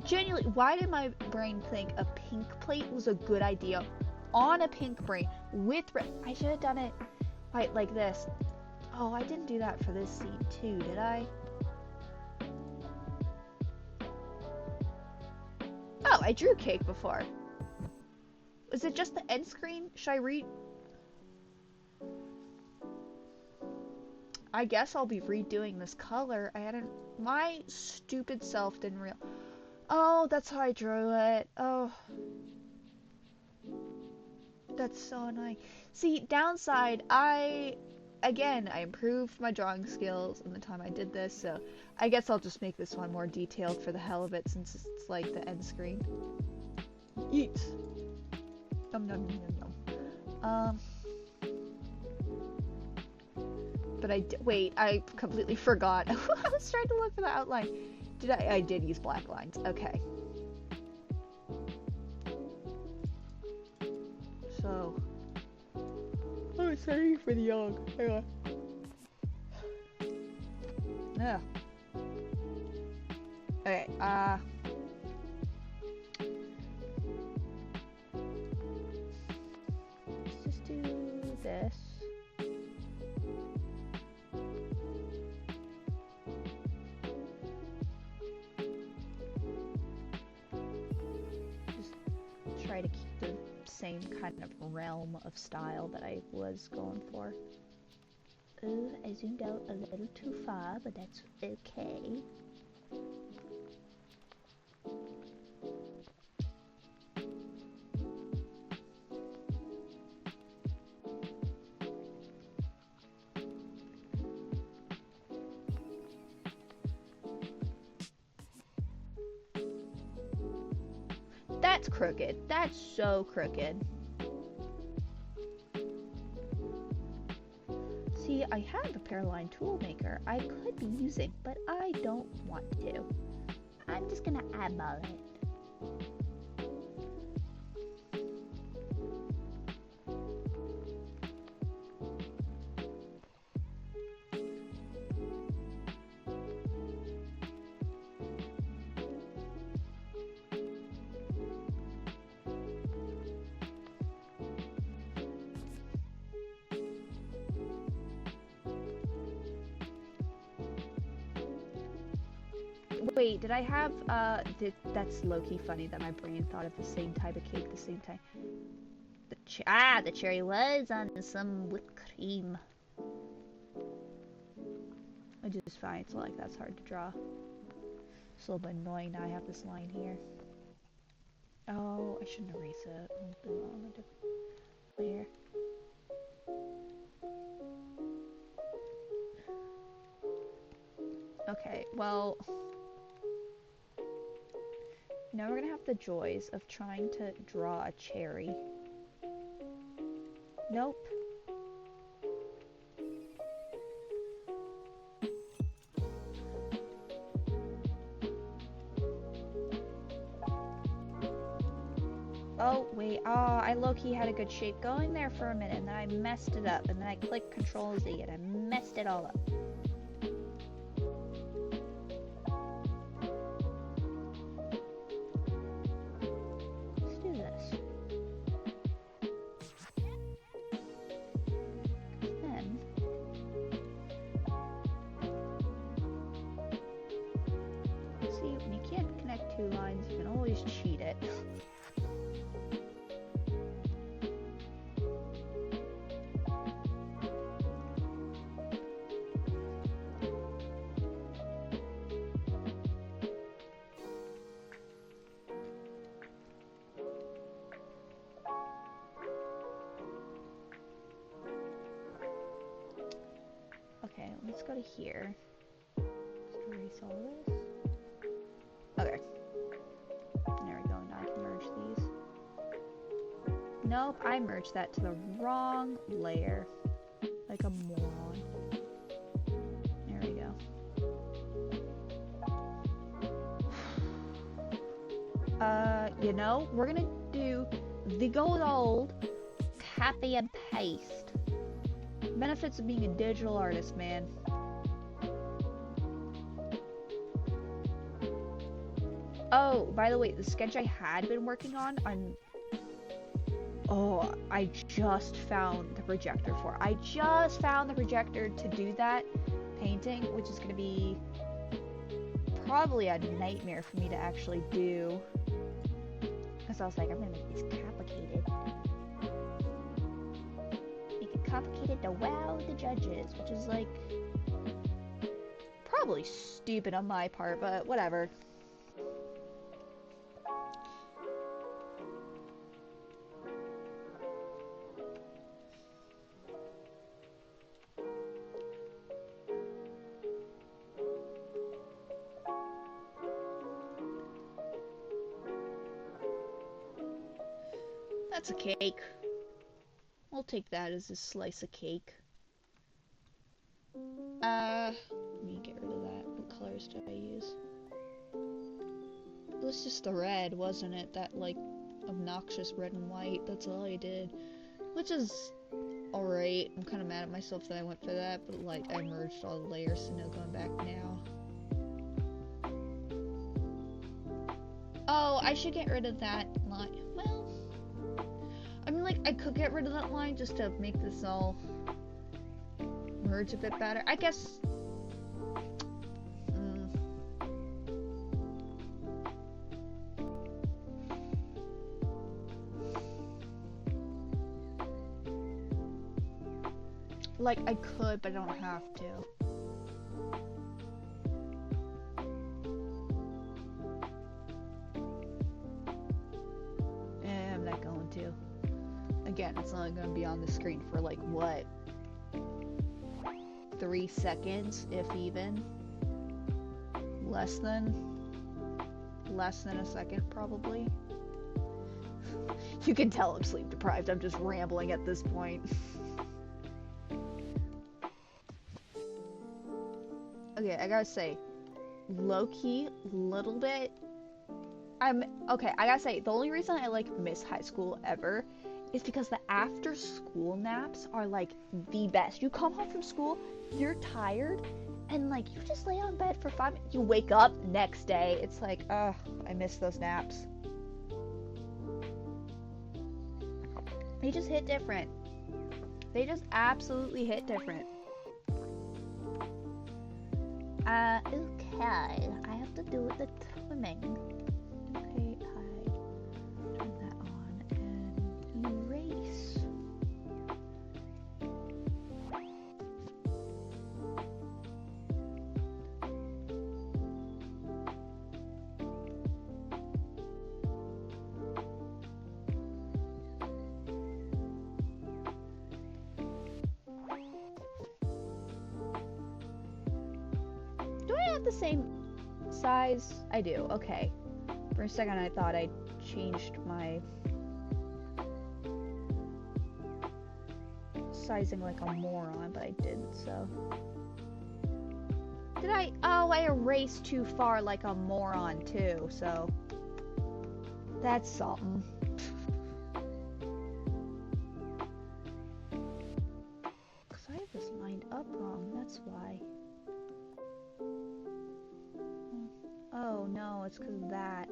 Genuinely, why did my brain think a pink plate was a good idea on a pink brain with red? I should have done it like this. Oh, I didn't do that for this scene too, did I? Oh, I drew cake before. Was it just the end screen? Should I read? I guess I'll be redoing this color. My stupid self didn't realize. Oh, that's how I drew it. Oh. That's so annoying. See, downside, I again, I improved my drawing skills in the time I did this, so I guess I'll just make this one more detailed for the hell of it, since it's like the end screen. Eat! Nom nom nom nom nom. But wait, I completely forgot. I was trying to look for the outline. I did use black lines. Okay. So. Oh, sorry for the yawn. Hang on. Yeah. Okay, let's just do this. Just try to keep the same kind of realm of style that I was going for. Ooh, I zoomed out a little too far, but that's okay. That's crooked. That's so crooked. See, I have a Paraline tool maker I could be using, but I don't want to. I'm just gonna eyeball it. Wait, did I have, that's low-key funny that my brain thought of the same type of cake at the same time. The cherry was on some whipped cream. I just find so like that's hard to draw. It's a little bit annoying now I have this line here. Oh, I shouldn't erase it. I'll do it on a different layer. Okay, well, now we're gonna have the joys of trying to draw a cherry. Nope. Oh, wait. Oh, I low-key had a good shape going there for a minute, and then I messed it up, and then I clicked Control-Z, and I messed it all up. Okay, let's go to here. Let's erase all this. Okay. There we go, now I can merge these. Nope, I merged that to the wrong layer. Like a moron. There we go. You know, we're gonna do the good old copy and paste. Benefits of being a digital artist, man. Oh, by the way, the sketch I had been working on, oh, I just found the projector for it. I just found the projector to do that painting, which is going to be probably a nightmare for me to actually do. Because I was like, I'm going to make this complicated. Complicated to wow the judges, which is like probably stupid on my part, but whatever. That's a cake. I'll take that as a slice of cake. Let me get rid of that. What colors did I use? It was just the red, wasn't it? That, like, obnoxious red and white. That's all I did. Which is alright. I'm kind of mad at myself that I went for that, but, like, I merged all the layers, so no going back now. Oh, I should get rid of that line. Well, I mean, like, I could get rid of that line just to make this all merge a bit better. I guess... Like, I could, but I don't have to. I'm not going to. Again, it's only going to be on the screen for, like, what? 3 seconds, if even. Less than a second, probably. You can tell I'm sleep deprived. I'm just rambling at this point. Okay, I gotta say, low-key, little bit, okay, I gotta say, the only reason I, like, miss high school ever is because the after-school naps are, like, the best. You come home from school, you're tired, and, like, you just lay on bed for 5 minutes, you wake up next day, it's like, ugh, I miss those naps. They just hit different. They just absolutely hit different. Okay, I have to do the trimming. Okay, hide. Turn that on and erase. The same size? I do. Okay. For a second I thought I changed my sizing like a moron, but I didn't, so. Did I? Oh, I erased too far like a moron too, so. That's something. Because I have this lined up wrong, that's why. Oh no, it's because of that.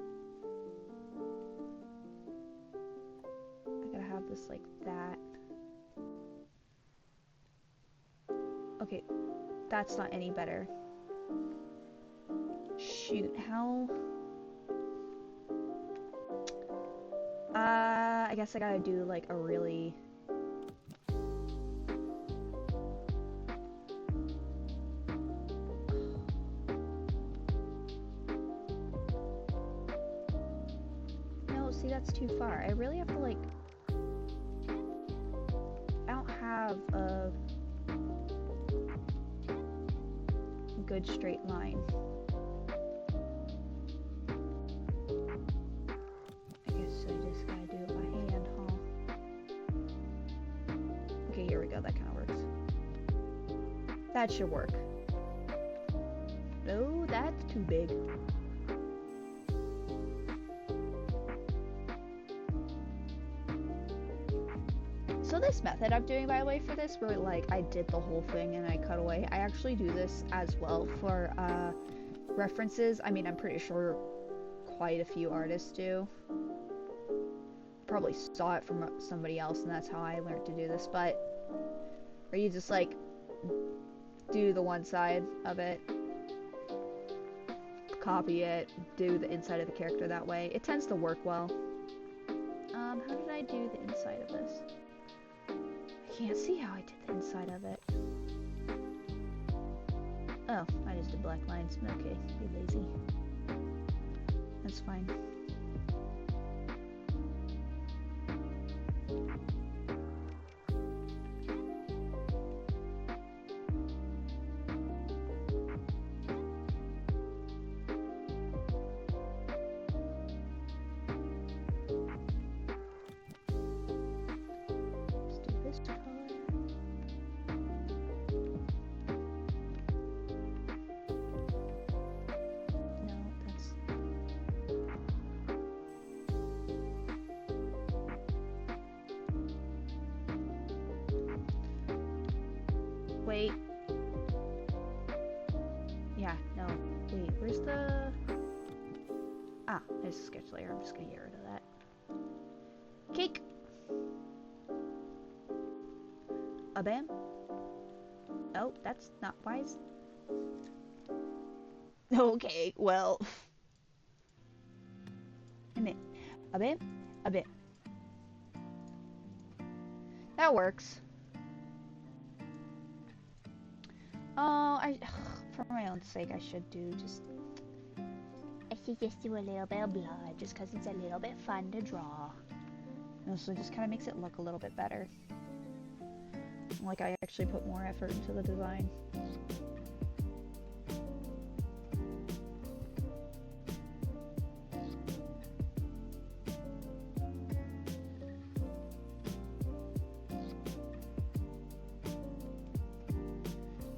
I gotta have this like that. Okay, that's not any better. Shoot, how? I guess I gotta do like a really... See, that's too far. I really have to, like... I don't have a good straight line. I guess I just gotta do it by hand, huh? Okay, here we go. That kind of works. That should work. No, that's too big. So this method I'm doing, by the way, for this, where like I did the whole thing and I cut away, I actually do this as well for references. I mean, I'm pretty sure quite a few artists do. Probably saw it from somebody else and that's how I learned to do this, but where you just like do the one side of it, copy it, do the inside of the character that way. It tends to work well. How did I do the inside of this? I can't see how I did the inside of it. Oh, I just did black lines. Okay, be lazy. That's fine. wait. Yeah, no. Wait, where's the... Ah, there's a sketch layer. I'm just gonna get rid of that. Cake! A bam? Oh, that's not wise. Okay, well... A bit. A bit. A bit. That works. Oh, for my own sake, I should do just... I should just do a little bit of blood, just because it's a little bit fun to draw. And also, it just kind of makes it look a little bit better. Like I actually put more effort into the design.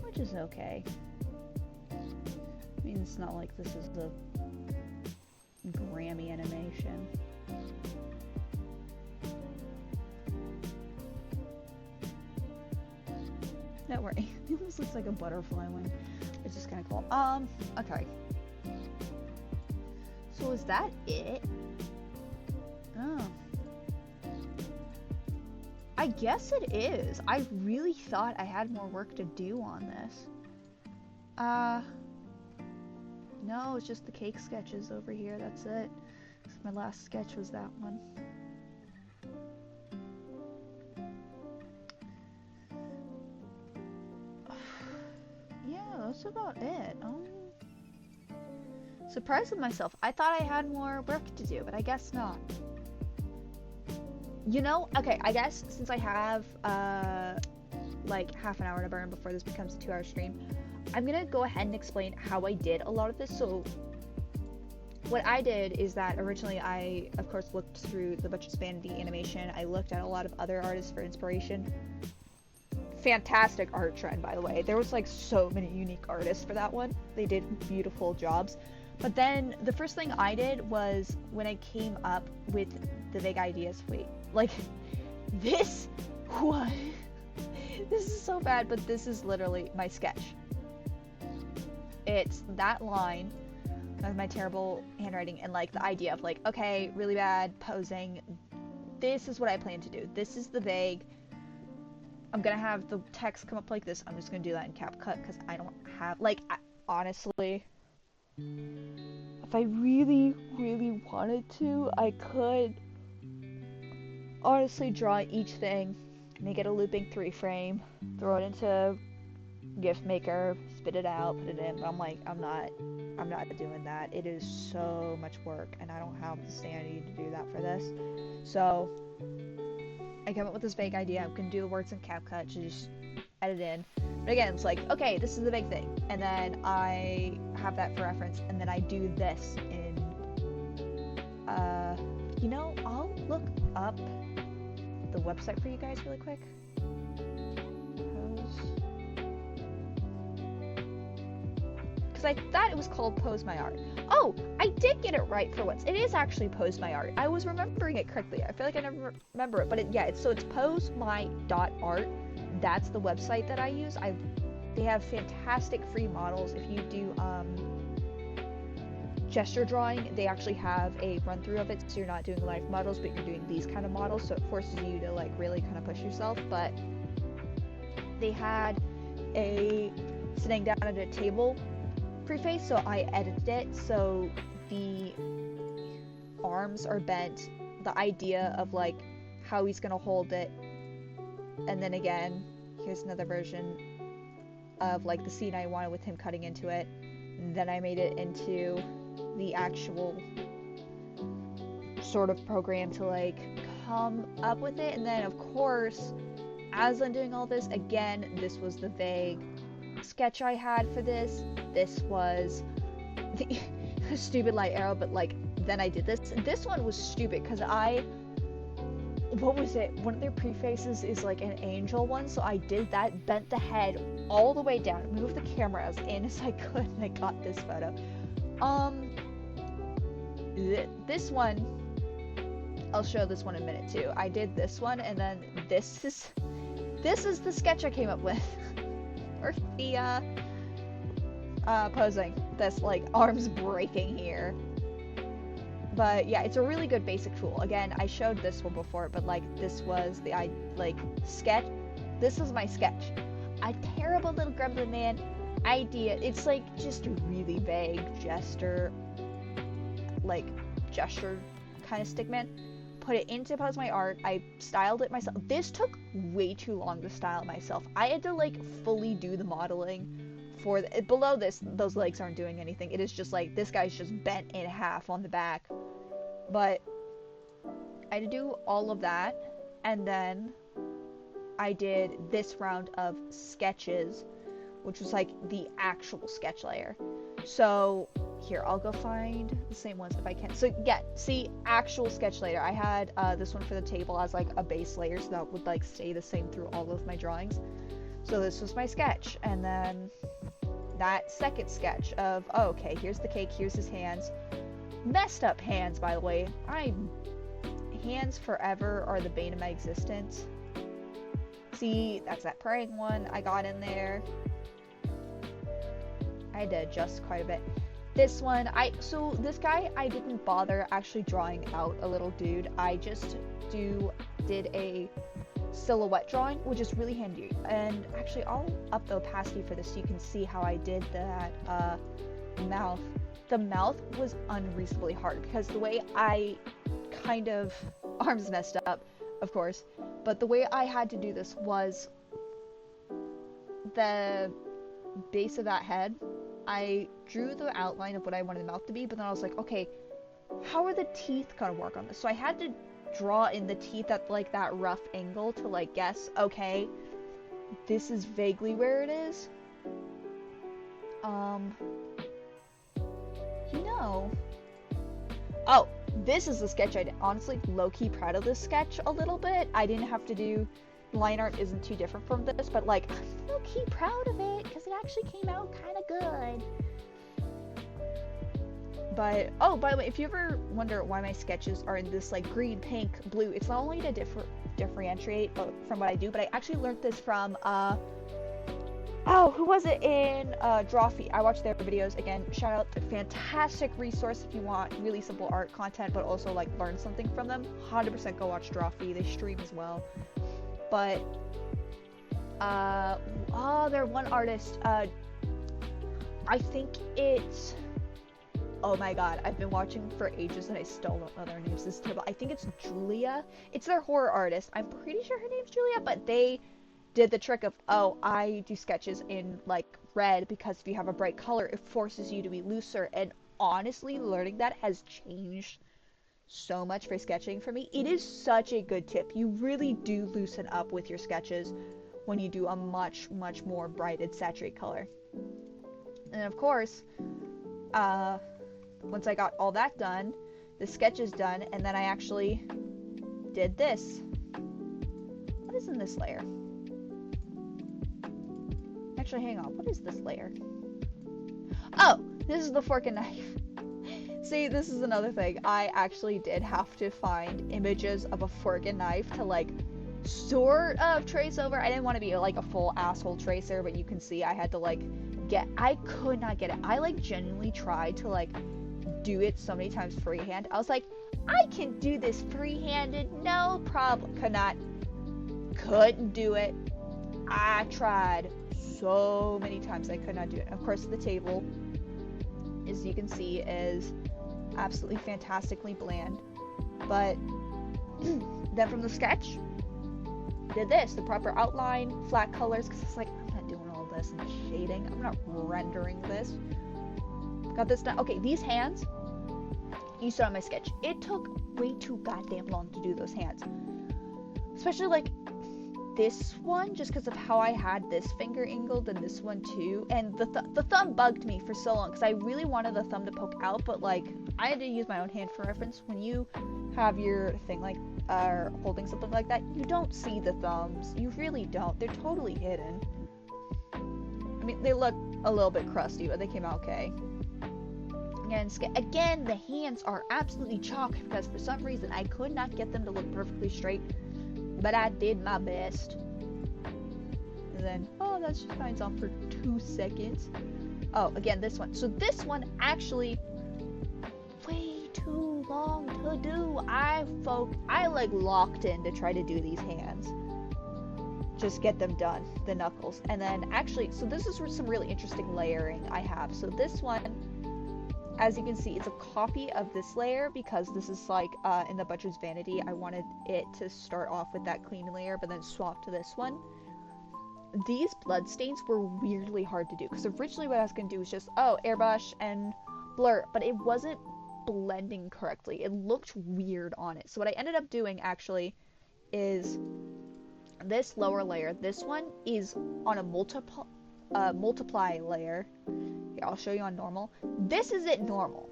Which is okay. I mean, it's not like this is the Grammy animation. Don't worry, it almost looks like a butterfly wing, which is kind of cool. Okay. So is that it? Oh. I guess it is. I really thought I had more work to do on this. No, it's just the cake sketches over here, that's it. My last sketch was that one. Yeah, that's about it. Surprised with myself. I thought I had more work to do, but I guess not. You know, okay, I guess since I have, like half an hour to burn before this becomes a 2-hour stream, I'm gonna go ahead and explain how I did a lot of this. So what I did is that originally I, of course, looked through the bunch of Vanity animation. I looked at a lot of other artists for inspiration. Fantastic art trend, by the way. There was like so many unique artists for that one. They did beautiful jobs. But then the first thing I did was when I came up with the big ideas. Wait, like this one. This is so bad, but this is literally my sketch. It's that line with my terrible handwriting and like the idea of like, okay, really bad posing. This is what I plan to do. This is the vague. I'm gonna have the text come up like this. I'm just gonna do that in CapCut because I don't have, like, honestly, if I really, really wanted to, I could honestly draw each thing, make it a looping 3-frame, throw it into GIF Maker, spit it out, put it in, but I'm like, I'm not doing that. It is so much work, and I don't have the sanity to do that for this. So I came up with this vague idea. I'm gonna do the words in CapCut to just edit in. But again, it's like, okay, this is the big thing, and then I have that for reference, and then I do this in, you know, I'll look up the website for you guys really quick. Because I thought it was called Pose My Art. Oh, I did get it right for once. It is actually Pose My Art. I was remembering it correctly. I feel like I never remember it, but it's posemmy.art. That's the website that I use. They have fantastic free models. If you do gesture drawing, they actually have a run through of it, so you're not doing live models, but you're doing these kind of models, so it forces you to like really kind of push yourself. But they had a sitting down at a table preface, so I edited it so the arms are bent, the idea of like how he's gonna hold it, and then again here's another version of like the scene I wanted with him cutting into it. Then I made it into the actual sort of program to like come up with it. And then of course, as I'm doing all this, again, this was the vague sketch I had for this. This was the stupid light arrow, but like then I did this. This one was stupid because what was it? One of their prefaces is like an angel one, so I did that, bent the head all the way down, moved the camera as in as I could, and I got this photo. This one, I'll show this one in a minute too. I did this one, and then this is the sketch I came up with. or the posing. This like arms breaking here. But yeah, it's a really good basic tool. Again, I showed this one before, but like this was the sketch. This was my sketch. A terrible little grumbling man idea. It's like just a really vague gesture kind of stickman. Put it into Pose My Art. I styled it myself. This took way too long to style myself. I had to like fully do the modeling for below this. Those legs aren't doing anything. It is just like this guy's just bent in half on the back. But I had to do all of that, and then I did this round of sketches, which was like the actual sketch layer. So here, I'll go find the same ones if I can. So yeah, see, actual sketch layer. I had this one for the table as like a base layer, so that would like stay the same through all of my drawings. So this was my sketch, and then that second sketch of, oh, okay, here's the cake, here's his hands. Messed up hands, by the way. Hands forever are the bane of my existence. See, that's that praying one I got in there. I had to adjust quite a bit. This one, so this guy, I didn't bother actually drawing out a little dude. I just did a silhouette drawing, which is really handy. And actually, I'll up the opacity for this so you can see how I did that mouth. The mouth was unreasonably hard because the way I arms messed up, of course, but the way I had to do this was the base of that head. I drew the outline of what I wanted the mouth to be, but then I was like, okay, how are the teeth gonna work on this? So I had to draw in the teeth at like that rough angle to like guess, okay, this is vaguely where it is. Oh, this is the sketch I did. Honestly, low-key proud of this sketch a little bit. I didn't have to do, line art isn't too different from this, but like, I'm low-key proud of it, because it actually came out kind of good. But, oh, by the way, if you ever wonder why my sketches are in this like green, pink, blue, it's not only to differentiate from what I do, but I actually learned this from, who was it in Drawfee? I watched their videos. Again, shout out to fantastic resource if you want really simple art content, but also like learn something from them. 100% go watch Drawfee. They stream as well. But they're one artist. I think it's. Oh my god, I've been watching for ages and I still don't know their names. This is terrible. I think it's Julia. It's their horror artist. I'm pretty sure her name's Julia, but they did the trick of, oh, I do sketches in like red because if you have a bright color, it forces you to be looser. And honestly, learning that has changed so much for sketching for me. It is such a good tip. You really do loosen up with your sketches when you do a much, much more brighted, saturated color. And of course, once I got all that done, the sketch is done, and then I actually did this. What is in this layer? Actually, hang on. What is this layer? Oh, this is the fork and knife. See, this is another thing. I actually did have to find images of a fork and knife to like sort of trace over. I didn't want to be like a full asshole tracer, but you can see I had to like I could not get it. I like genuinely tried to like do it so many times freehand. I was like, I can do this free-handed, no problem. Couldn't do it. I tried so many times, I could not do it. Of course, the table, as you can see, is absolutely fantastically bland. But then from the sketch, did this, the proper outline, flat colors, because it's like, I'm not doing all this and shading. I'm not rendering this. Got this done. Okay, these hands, you saw in my sketch. It took way too goddamn long to do those hands. Especially like this one, just because of how I had this finger angled and this one too. And the thumb bugged me for so long because I really wanted the thumb to poke out, but like I had to use my own hand for reference. When you have your thing like holding something like that, you don't see the thumbs. You really don't. They're totally hidden. I mean, they look a little bit crusty, but they came out okay. And again, the hands are absolutely chalk because for some reason I could not get them to look perfectly straight, but I did my best. And and then, oh, that just shines on for 2 seconds. Oh, again, this one. So this one actually way too long to do. I like locked in to try to do these hands. Just get them done, the knuckles. And then actually, so this is some really interesting layering I have. So this one, as you can see, it's a copy of this layer because this is like in the Butcher's Vanity. I wanted it to start off with that clean layer, but then swap to this one. These blood stains were weirdly hard to do because originally what I was going to do was just, airbrush and blur, but it wasn't blending correctly. It looked weird on it. So what I ended up doing actually is this lower layer. This one is on a multiply layer. Here, I'll show you on normal. This isn't normal.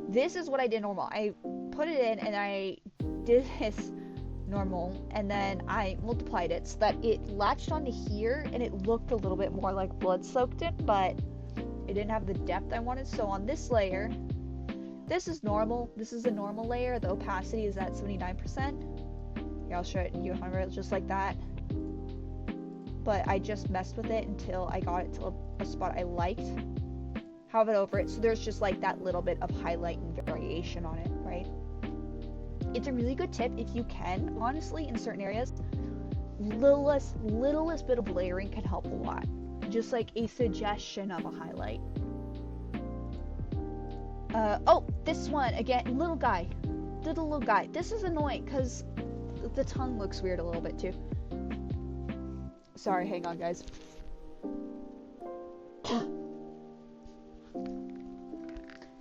This is what I did normal. I put it in and I did this normal, and then I multiplied it so that it latched onto here and it looked a little bit more like blood soaked it, but it didn't have the depth I wanted. So on this layer, this is normal. This is a normal layer. The opacity is at 79%. Here, I'll show it in U100 just like that. But I just messed with it until I got it to a spot I liked. Have it over it. So there's just like that little bit of highlight and variation on it, right? It's a really good tip if you can, honestly, in certain areas. Littlest bit of layering can help a lot. Just like a suggestion of a highlight. This one, again, little guy. This is annoying because the tongue looks weird a little bit too. Sorry, hang on, guys.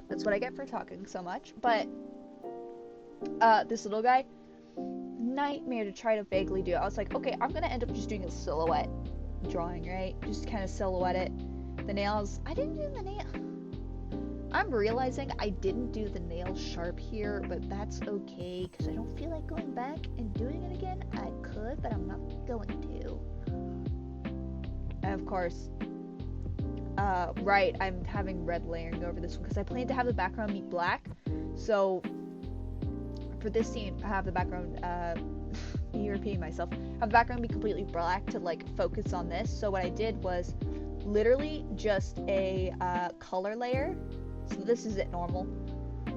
That's what I get for talking so much. But this little guy, nightmare to try to vaguely do. I was like, okay, I'm gonna end up just doing a silhouette drawing, right? Just kind of silhouette it. The nails, I didn't do the nail. I'm realizing I didn't do the nail sharp here, but that's okay because I don't feel like going back and doing it again. I could, but I'm not going to. And of course, right, I'm having red layering over this one because I plan to have the background be black. So for this scene, I have the background, be repeating myself, have the background be completely black to like focus on this. So what I did was literally just a color layer. So this is at normal,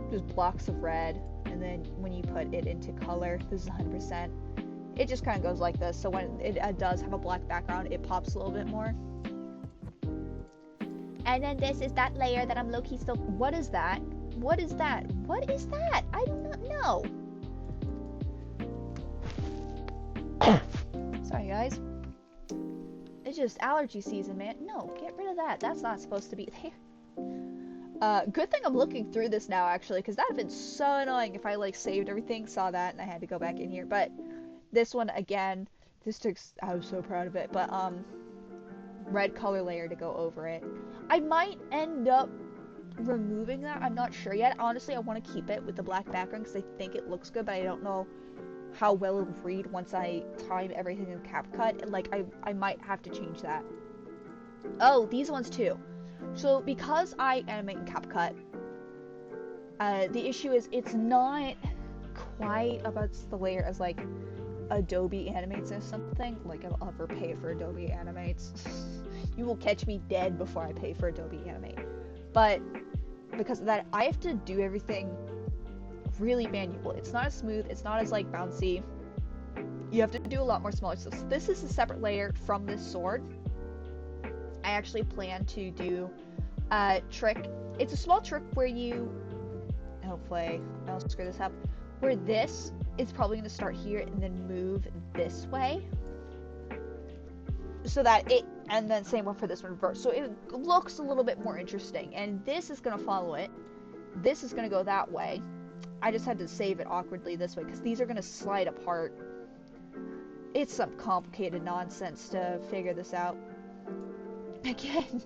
just blocks of red, and then when you put it into color, this is 100%. It just kind of goes like this. So when it does have a black background, it pops a little bit more. And then this is that layer that I'm low-key still. What is that? What is that? What is that? I do not know. Sorry, guys. It's just allergy season, man. No, get rid of that. That's not supposed to be there. Good thing I'm looking through this now, actually, because that would have been so annoying if I, like, saved everything, saw that, and I had to go back in here. But this one, again, I was so proud of it, but, red color layer to go over it. I might end up removing that. I'm not sure yet. Honestly, I want to keep it with the black background because I think it looks good, but I don't know how well it'll read once I time everything in CapCut, and, like, I might have to change that. Oh, these ones, too. So, because I animate in CapCut, the issue is it's not quite about the layer as, like, Adobe animates or something. Like, I'll ever pay for Adobe animates. You will catch me dead before I pay for Adobe animate. But because of that, I have to do everything really manual. It's not as smooth. It's not as, like, bouncy. You have to do a lot more smaller stuff. So this is a separate layer from this sword. I actually plan to do a trick. It's a small trick where you, hopefully I don't screw this up, where this is probably going to start here and then move this way. So that it, and then same one for this one reverse. So it looks a little bit more interesting. And this is going to follow it. This is going to go that way. I just had to save it awkwardly this way because these are going to slide apart. It's some complicated nonsense to figure this out. Again,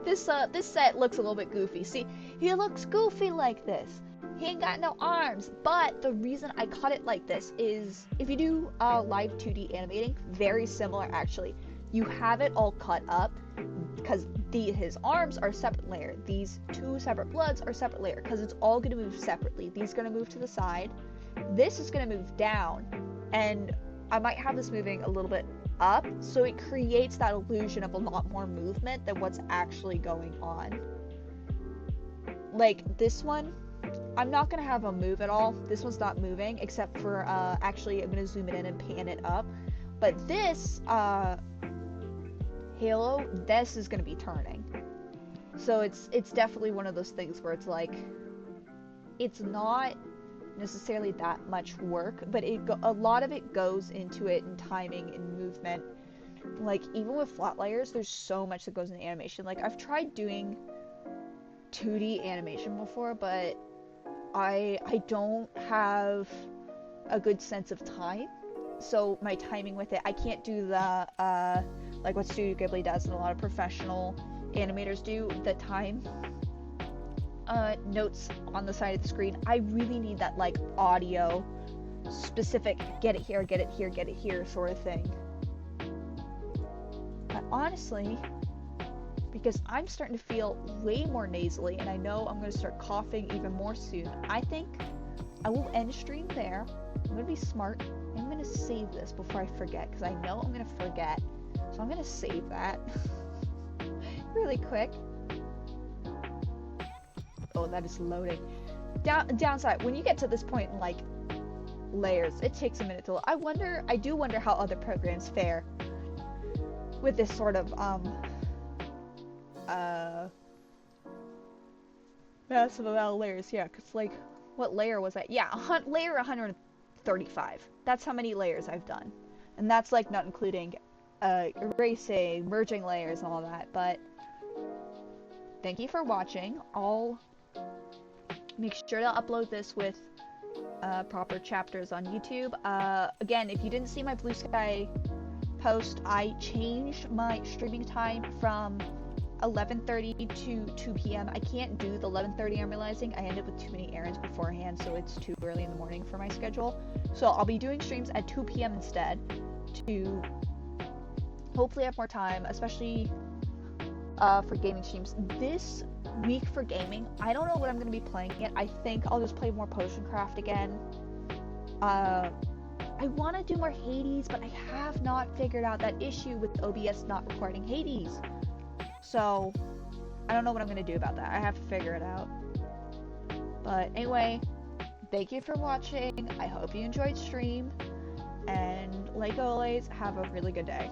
this set looks a little bit goofy. See, he looks goofy like this. He ain't got no arms. But the reason I cut it like this is, if you do live 2D animating, very similar actually. You have it all cut up because his arms are a separate layer. These two separate bloods are a separate layer because it's all going to move separately. These are going to move to the side. This is going to move down, and I might have this moving a little bit up, so it creates that illusion of a lot more movement than what's actually going on. Like this one, I'm not gonna have a move at all. This one's not moving, except for actually I'm gonna zoom it in and pan it up. But this halo, this is gonna be turning. So it's definitely one of those things where it's like, it's not necessarily that much work, but a lot of it goes into it in timing and movement. Like even with flat layers, there's so much that goes into animation. Like I've tried doing 2D animation before, but I don't have a good sense of time. So my timing with it, I can't do the like what Studio Ghibli does and a lot of professional animators do, the time notes on the side of the screen. I really need that like audio specific, get it here, get it here, get it here sort of thing. But honestly, because I'm starting to feel way more nasally and I know I'm going to start coughing even more soon, I think I will end stream there. I'm going to be smart. I'm going to save this before I forget, because I know I'm going to forget. So I'm going to save that really quick. Oh, that is loading. Downside, when you get to this point in like layers, it takes a minute to load. I do wonder how other programs fare with this sort of massive amount of layers. Yeah, because like, what layer was that? Yeah, layer 135. That's how many layers I've done. And that's like not including erasing, merging layers and all that. But thank you for watching. I'll make sure to upload this with proper chapters on YouTube. Again, if you didn't see my Blue Sky post, I changed my streaming time from 11:30 to 2 p.m. I can't do the 11:30, I'm realizing. I ended up with too many errands beforehand, so it's too early in the morning for my schedule. So I'll be doing streams at 2 p.m. instead to hopefully have more time, especially for gaming streams. This week for gaming, I don't know what I'm going to be playing yet. I think I'll just play more Potion Craft again. I want to do more Hades, but I have not figured out that issue with OBS not recording Hades. So, I don't know what I'm going to do about that. I have to figure it out. But anyway, thank you for watching. I hope you enjoyed stream. And like always, have a really good day.